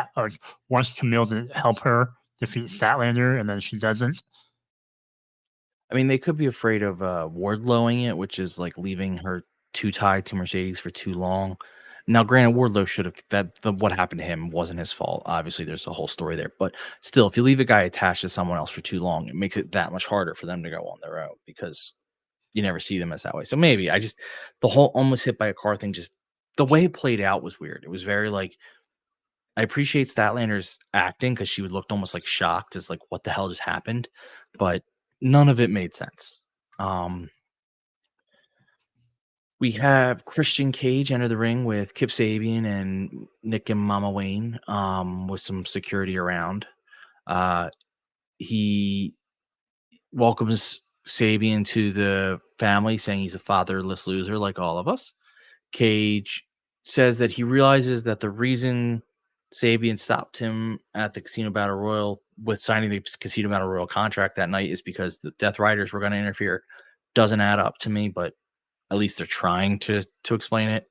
Camille to help her defeat Statlander, and then she doesn't. I mean, they could be afraid of Wardlowing it, which is like leaving her too tied to Mercedes for too long. Now, granted, Wardlow should have what happened to him wasn't his fault. Obviously, there's a whole story there, but still, if you leave a guy attached to someone else for too long, it makes it that much harder for them to go on their own because you never see them as that way. So maybe the whole almost hit by a car thing, just the way it played out was weird. It was very like, I appreciate Statlander's acting because she looked almost like shocked as like, what the hell just happened? But none of it made sense. We have Christian Cage enter the ring with Kip Sabian and Nick and Mama Wayne, with some security around. He welcomes Sabian to the family, saying he's a fatherless loser like all of us. Cage says that he realizes that the reason Sabian stopped him at the Casino Battle Royal with signing the Casino Battle Royal contract that night is because the Death Riders were going to interfere. Doesn't add up to me, but at least they're trying to explain it.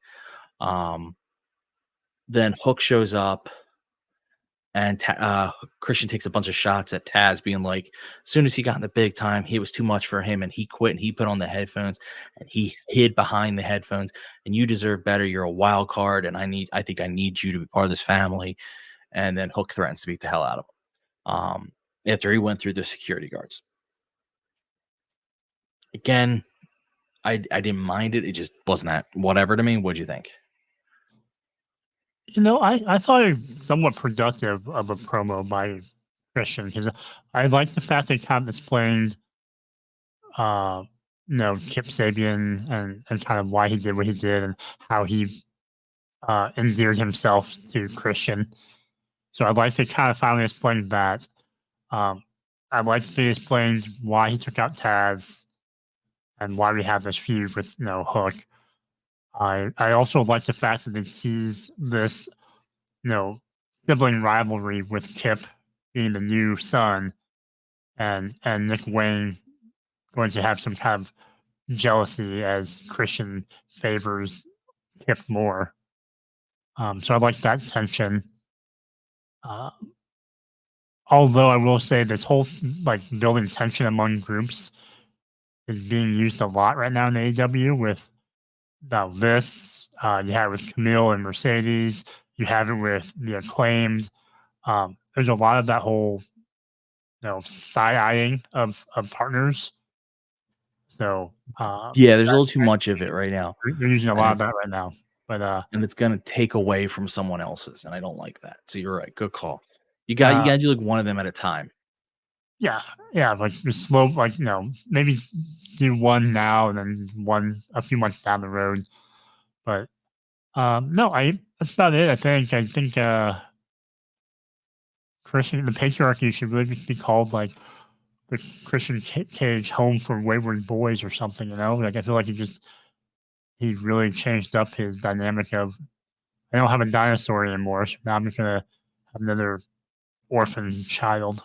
Then Hook shows up, and Christian takes a bunch of shots at Taz, being like, as soon as he got in the big time, he was too much for him, and he quit, and he put on the headphones, and he hid behind the headphones, and you deserve better. You're a wild card, and I think I need you to be part of this family. And then Hook threatens to beat the hell out of him after he went through the security guards. Again, I didn't mind it. It just wasn't that whatever to me. What'd you think? I thought it was somewhat productive of a promo by Christian, because I like the fact that he kind of explained, Kip Sabian and kind of why he did what he did and how he endeared himself to Christian. So I like to kind of finally explain that. I like that he explained why he took out Taz and why we have this feud with Hook. I also like the fact that they tease this, sibling rivalry with Kip being the new son and Nick Wayne going to have some kind of jealousy as Christian favors Kip more. So I like that tension. Although I will say this whole building tension among groups is being used a lot right now in AEW with this. You have it with Camille and Mercedes. You have it with the Acclaimed. There's a lot of that whole, side-eyeing of partners. So yeah, there's a little too much of it right now. You're using a lot of that right now, but and it's gonna take away from someone else's, and I don't like that. So you're right. Good call. You got to do like one of them at a time. Yeah, like just slow, maybe do one now and then one a few months down the road. But no, that's about it. I think Christian, the patriarchy should really be called the Christian Cage Home for Wayward Boys or something. I feel like he really changed up his dynamic of, I don't have a dinosaur anymore, so now I'm just gonna have another orphan child.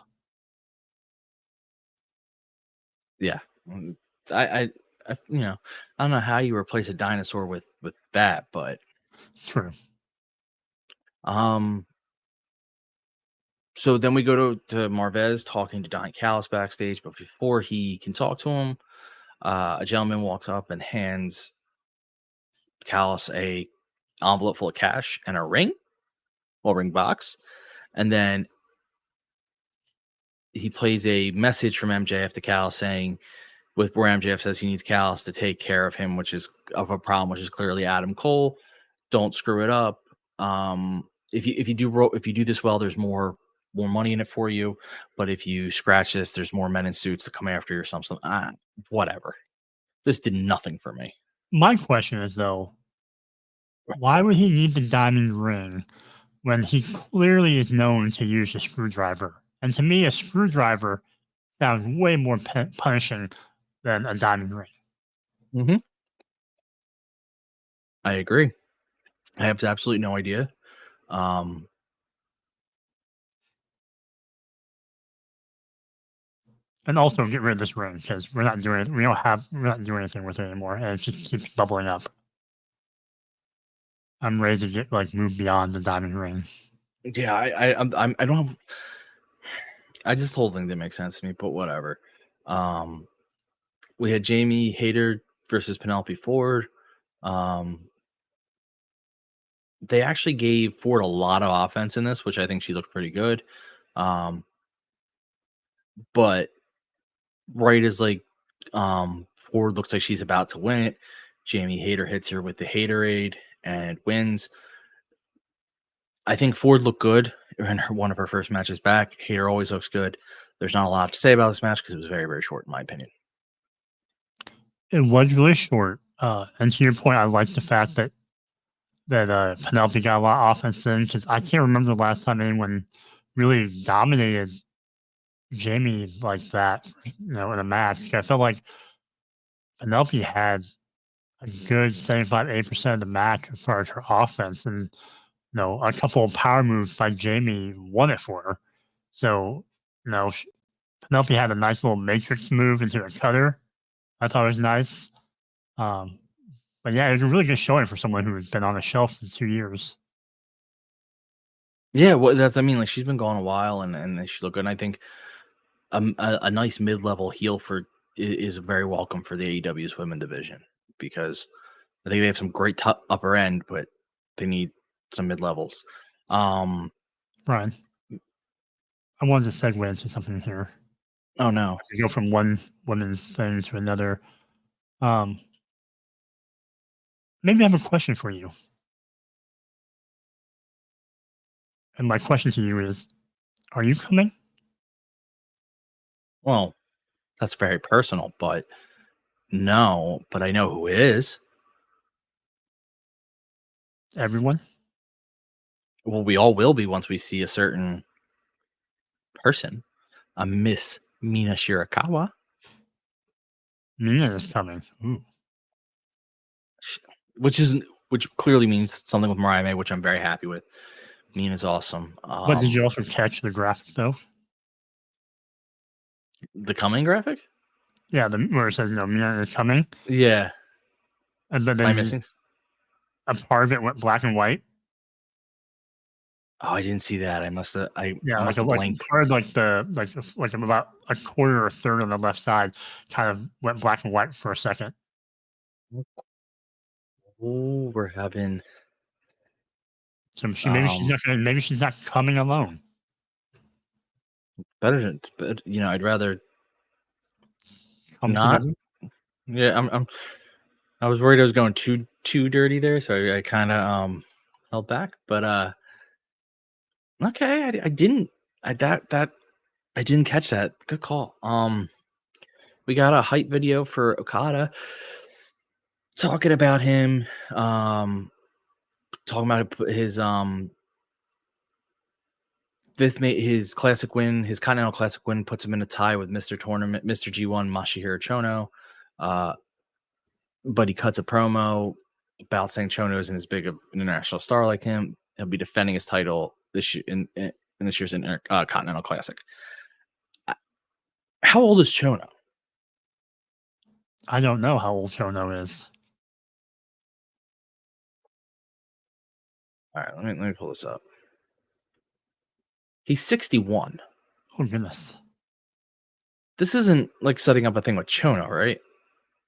Yeah, I don't know how you replace a dinosaur with that, but true. So then we go to Marvez talking to Don Callis backstage, but before he can talk to him, a gentleman walks up and hands Callis a envelope full of cash and a ring box, and then he plays a message from MJF to Callis saying, where MJF says he needs Callis to take care of him, which is of a problem, which is clearly Adam Cole. Don't screw it up. If you do this well, there's more money in it for you. But if you scratch this, there's more men in suits to come after you or something. Whatever. This did nothing for me. My question is though, why would he need the diamond ring when he clearly is known to use a screwdriver? And to me, a screwdriver sounds way more punishing than a diamond ring. Mm-hmm. I agree. I have absolutely no idea. And also get rid of this ring because we're not doing anything with it anymore, and it just keeps bubbling up. I'm ready to get move beyond the diamond ring. Yeah, I don't have. I just whole thing didn't make sense to me, but whatever. We had Jamie Hayter versus Penelope Ford. They actually gave Ford a lot of offense in this, which I think she looked pretty good. But right as Ford looks like she's about to win it, Jamie Hayter hits her with the Haterade and wins. I think Ford looked good in one of her first matches back. Hayter always looks good. There's not a lot to say about this match because it was very, very short, in my opinion. It was really short. And to your point, I like the fact that Penelope got a lot of offense in, because I can't remember the last time anyone really dominated Jamie like that, in a match. I felt like Penelope had a good 75-80% of the match as far as her offense, and a couple of power moves by Jamie won it for her. So, Penelope had a nice little matrix move into a cutter. I thought it was nice. But yeah, it was a really good showing for someone who has been on the shelf for 2 years. Yeah, well, like she's been going a while, and she looked good. And I think a nice mid-level heel is very welcome for the AEW's women division, because I think they have some great upper end, but they need some mid-levels. Brian, I wanted to segue into something here. Oh no! To go from one women's thing to another. Maybe I have a question for you. And my question to you is, are you coming? Well, that's very personal, but no, but I know who is. Everyone? Well, we all will be once we see a certain person, a Miss Mina Shirakawa. Mina is coming. Ooh. Which clearly means something with Mariah May, which I'm very happy with. Mina's awesome. But did you also catch the graphic though? The coming graphic? Yeah, where it says Mina is coming. Yeah. And then a part of it went black and white. Oh, I didn't see that. I must have. I must have blanked. Part like about a quarter or a third on the left side kind of went black and white for a second. Oh, we're having. So maybe she's not coming alone. Better, but I'd rather come not. Together? Yeah, I was worried I was going too dirty there, so I kind of held back. But okay, I didn't. I didn't catch that. Good call. We got a hype video for Okada talking about him. Talking about his his classic win, his Continental Classic win, puts him in a tie with Mr. Tournament, Mr. G1 Masahiro Chono. But he cuts a promo about saying Chono isn't as big of an international star like him. He'll be defending his title this year in this year's Continental Classic. How old is Chono? I don't know how old Chono is. All right, let me pull this up. He's 61. Oh goodness. This isn't like setting up a thing with Chono, right?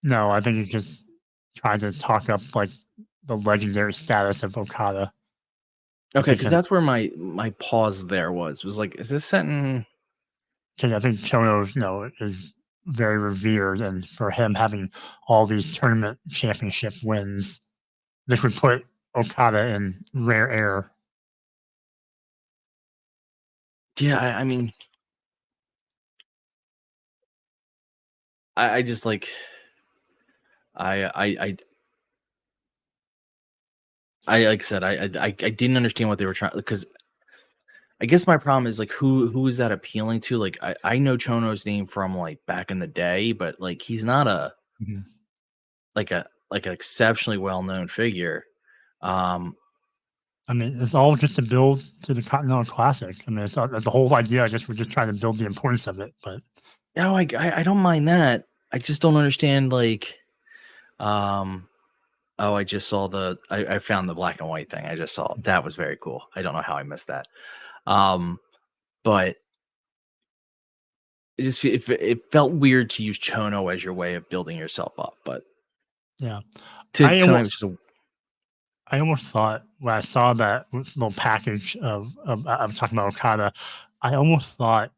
No, I think he's just trying to talk up like the legendary status of Okada. Okay, because that's where my pause there was like, is this setting? Because I think Chono, is very revered, and for him having all these tournament championship wins, this would put Okada in rare air. Yeah, I mean, I just like, I like I said, I didn't understand what they were trying, because I guess my problem is like, who is that appealing to? Like, I know Chono's name from like back in the day, but like he's not a like an exceptionally well known figure. I mean, it's all just to build to the Continental Classic. I mean, it's the whole idea. I guess we're just trying to build the importance of it. But no, I don't mind that. I just don't understand like, oh, I just saw I found the black and white thing. I just saw that was very cool. I don't know how I missed that. But it felt weird to use Chono as your way of building yourself up. But yeah, I almost thought when I saw that little package of I was talking about Okada, I almost thought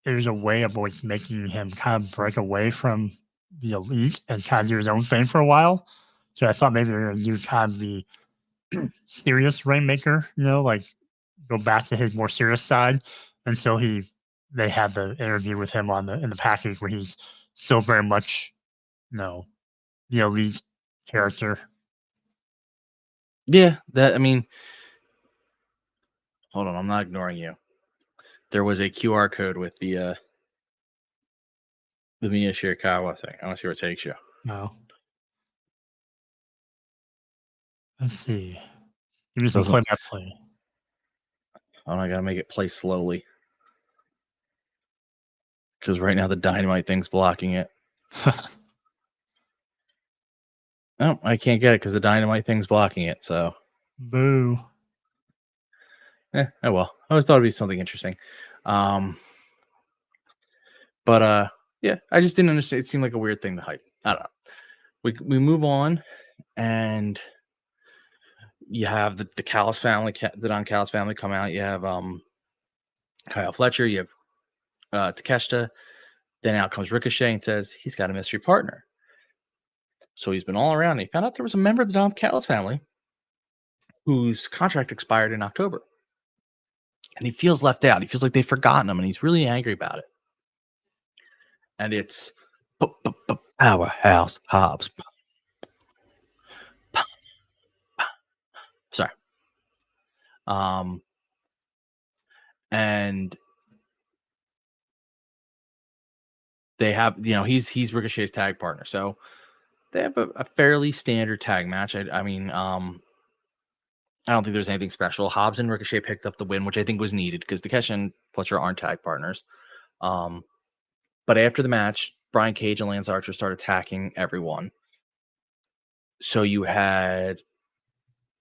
it was a way of like making him kind of break away from the elite and kind of do his own thing for a while. So I thought maybe they were going to do kind of the serious Rainmaker, like go back to his more serious side. And so they had the interview with him in the package where he's still very much, the elite character. Yeah, that, I mean, hold on, I'm not ignoring you. There was a QR code with the Miya Shirakawa thing. I want to see where it takes you. No. Let's see. Give me some Doesn't- play-by-play. Oh, I gotta make it play slowly. Because right now the Dynamite thing's blocking it. No, I can't get it because the Dynamite thing's blocking it, so. Boo. Oh well. I always thought it'd be something interesting. Yeah, I just didn't understand. It seemed like a weird thing to hype. I don't know. We move on, and you have the Callis family, the Don Callis family come out. You have Kyle Fletcher, you have Takeshita. Then out comes Ricochet and says he's got a mystery partner. So he's been all around. And he found out there was a member of the Don Callis family whose contract expired in October. And he feels left out. He feels like they've forgotten him, and he's really angry about it. And it's Powerhouse Hobbs. Sorry. And they have, he's Ricochet's tag partner. So they have a fairly standard tag match. I mean, I don't think there's anything special. Hobbs and Ricochet picked up the win, which I think was needed because Takeshi and Fletcher aren't tag partners. But after the match, Brian Cage and Lance Archer start attacking everyone. So you had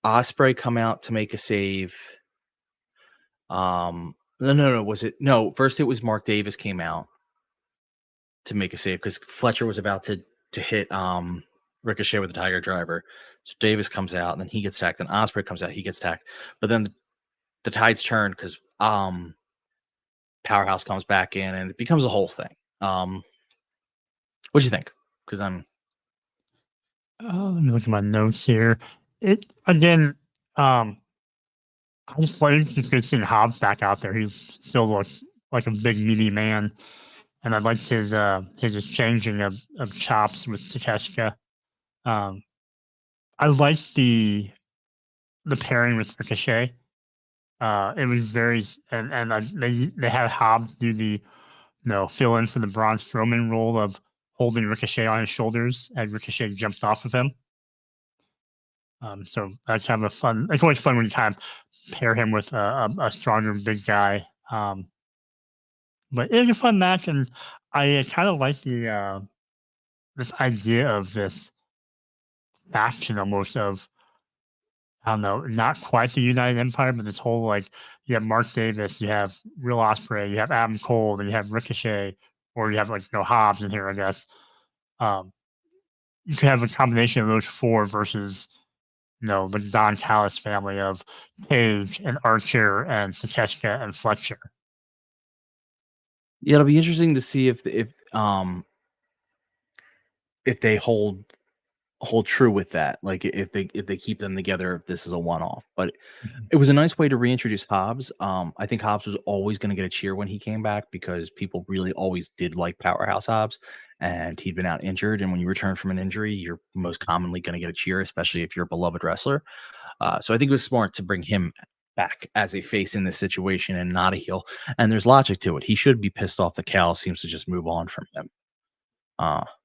Ospreay come out to make a save. No. First it was Mark Davis came out to make a save because Fletcher was about to hit Ricochet with the Tiger Driver. So Davis comes out, and then he gets attacked. Then Ospreay comes out, he gets attacked. But then the tides turn because Powerhouse comes back in, and it becomes a whole thing. What do you think? Because I'm. Let me look at my notes here. It again. I just like just good seeing Hobbs back out there. He still looks like a big meaty man, and I liked his exchanging of chops with Takeshita. I liked the pairing with Ricochet. It was very and they had Hobbs do the fill in for the Braun Strowman role of holding Ricochet on his shoulders as Ricochet jumped off of him. So that's kind of fun. It's always fun when you kind of pair him with a stronger big guy. But it was a fun match, and I kind of like the this idea of this faction almost of, I don't know, not quite the United Empire, but this whole you have Mark Davis, you have Real Ospreay, you have Adam Cole, then you have Ricochet, or you have Hobbs in here, I guess. You could have a combination of those four versus the Don Callis family of Cage and Archer and Takeshita and Fletcher. Yeah, it'll be interesting to see if they hold true with that. Like if they keep them together, if this is a one-off. But it was a nice way to reintroduce Hobbs. I think Hobbs was always going to get a cheer when he came back because people really always did like Powerhouse Hobbs, and he'd been out injured. And when you return from an injury, you're most commonly going to get a cheer, especially if you're a beloved wrestler. So I think it was smart to bring him back as a face in this situation and not a heel. And there's logic to it. He should be pissed off that Cal seems to just move on from him.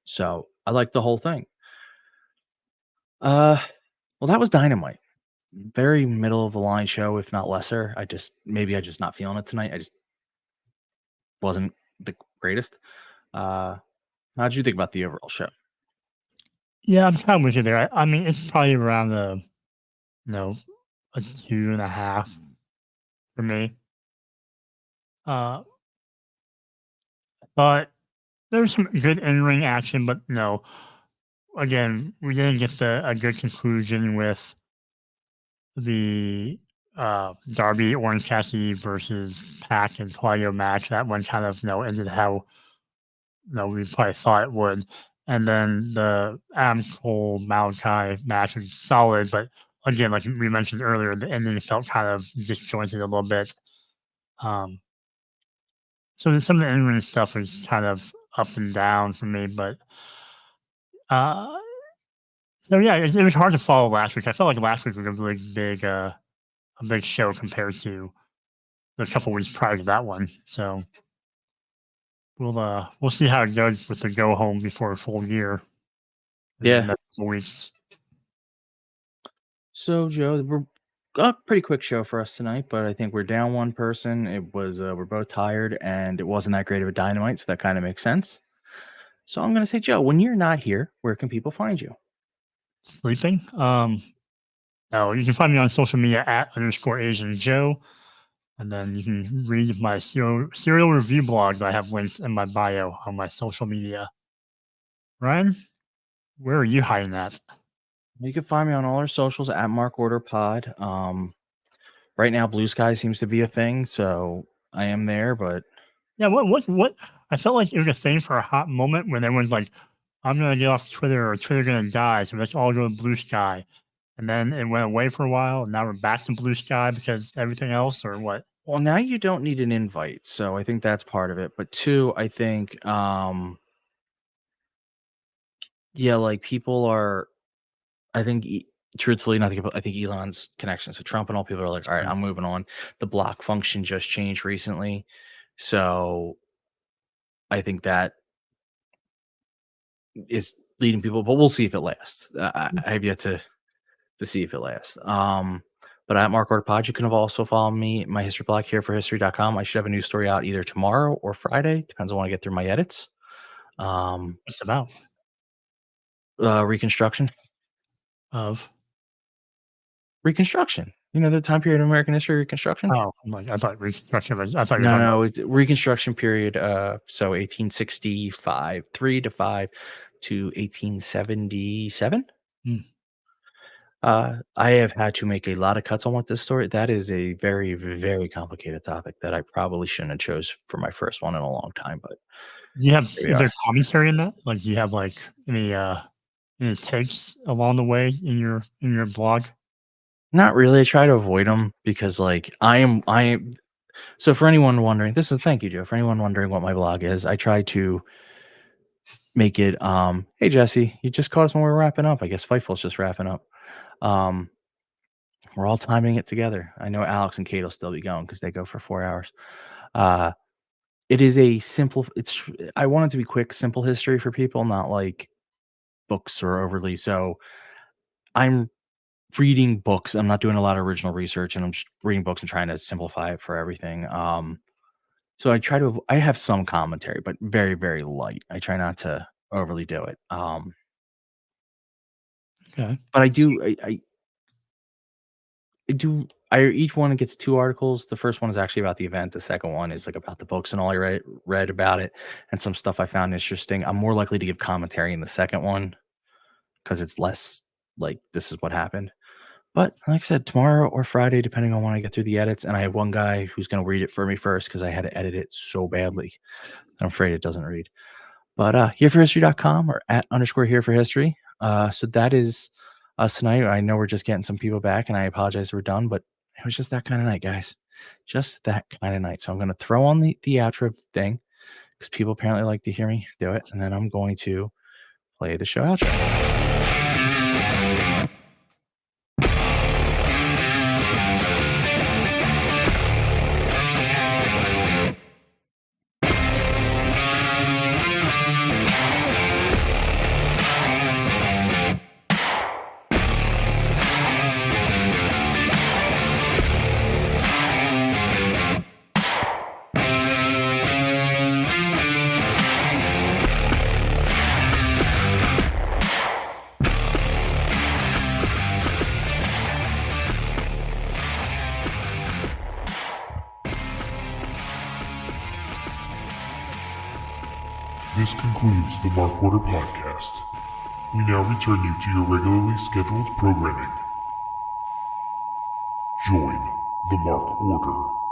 So I like the whole thing. Well, that was Dynamite. Very middle of the line show, if not lesser. I'm just not feeling it tonight. I just wasn't the greatest. How did you think about the overall show? Yeah, I'm kind of with you there. I mean, it's probably around a 2.5 for me. But there's some good in-ring action, but again, we didn't get a good conclusion with the Darby Orange Cassidy versus Pac and Claudio match. That one kind of ended how we probably thought it would. And then the Adam Cole Malachi match was solid, but again, like we mentioned earlier, the ending felt kind of disjointed a little bit. So some of the in-ring stuff was kind of up and down for me, but So yeah, it was hard to follow last week. I felt like last week was a really big show compared to the couple weeks prior to that one. So we'll see how it goes with the go home before a full year. Yeah. The next couple weeks. So Joe, we're a pretty quick show for us tonight, but I think we're down one person. It was we're both tired, and it wasn't that great of a Dynamite, so that kind of makes sense. So I'm gonna say, Joe, when you're not here, where can people find you? Sleeping. No, you can find me on social media at _Asian Joe. And then you can read my serial review blog that I have linked in my bio on my social media. Ryan, where are you hiding at? You can find me on all our socials at Mark Order Pod. Right now, Blue Sky seems to be a thing, so I am there. But yeah, what? I felt like it was a thing for a hot moment when everyone's like, "I'm gonna get off Twitter, or Twitter's gonna die, so let's all go to Blue Sky." And then it went away for a while, and now we're back to Blue Sky because everything else, or what? Well, now you don't need an invite, so I think that's part of it. But two, I think, yeah, like people are. I think, truthfully, not I think Elon's connections with Trump and all people are like, all right, I'm moving on. The block function just changed recently, so I think that is leading people. But we'll see if it lasts. I have yet to see if it lasts. But at Mark Order Pod, you can also follow me, my history blog here for history.com. I should have a new story out either tomorrow or Friday. Depends on when I get through my edits. What's it about? Reconstruction. Of? Reconstruction. You know, the time period of American history, Reconstruction? Oh, I thought Reconstruction was... No, it's Reconstruction period. So 1865, 3 to 5 to 1877. I have had to make a lot of cuts on what this story. That is a very, very complicated topic that I probably shouldn't have chose for my first one in a long time. But do you have is there commentary in that? Like, do you have like any takes along the way in your blog? Not really. I try to avoid them because, like, I am. So for anyone wondering, thank you, Joe. For anyone wondering what my blog is, I try to make it. Hey Jesse, you just caught us when we were wrapping up. I guess Fightful's just wrapping up. We're all timing it together. I know Alex and Kate will still be going because they go for 4 hours. It is a simple. I want it to be quick, simple history for people, not like books or overly. So I'm reading books. I'm not doing a lot of original research, and I'm just reading books and trying to simplify it for everything. So I try to. I have some commentary, but very, very light. I try not to overly do it. Okay. But I do. Each one gets 2 articles. The first one is actually about the event. The second one is like about the books and all I read about it and some stuff I found interesting. I'm more likely to give commentary in the second one because it's less like this is what happened. But like I said, tomorrow or Friday, depending on when I get through the edits, and I have one guy who's going to read it for me first because I had to edit it so badly. I'm afraid it doesn't read. But hereforhistory.com or at _hereforhistory. So that is us tonight. I know we're just getting some people back, and I apologize we're done, but it was just that kind of night, guys. Just that kind of night. So I'm going to throw on the outro thing because people apparently like to hear me do it, and then I'm going to play the show outro. This concludes the Mark Order podcast. We now return you to your regularly scheduled programming. Join the Mark Order.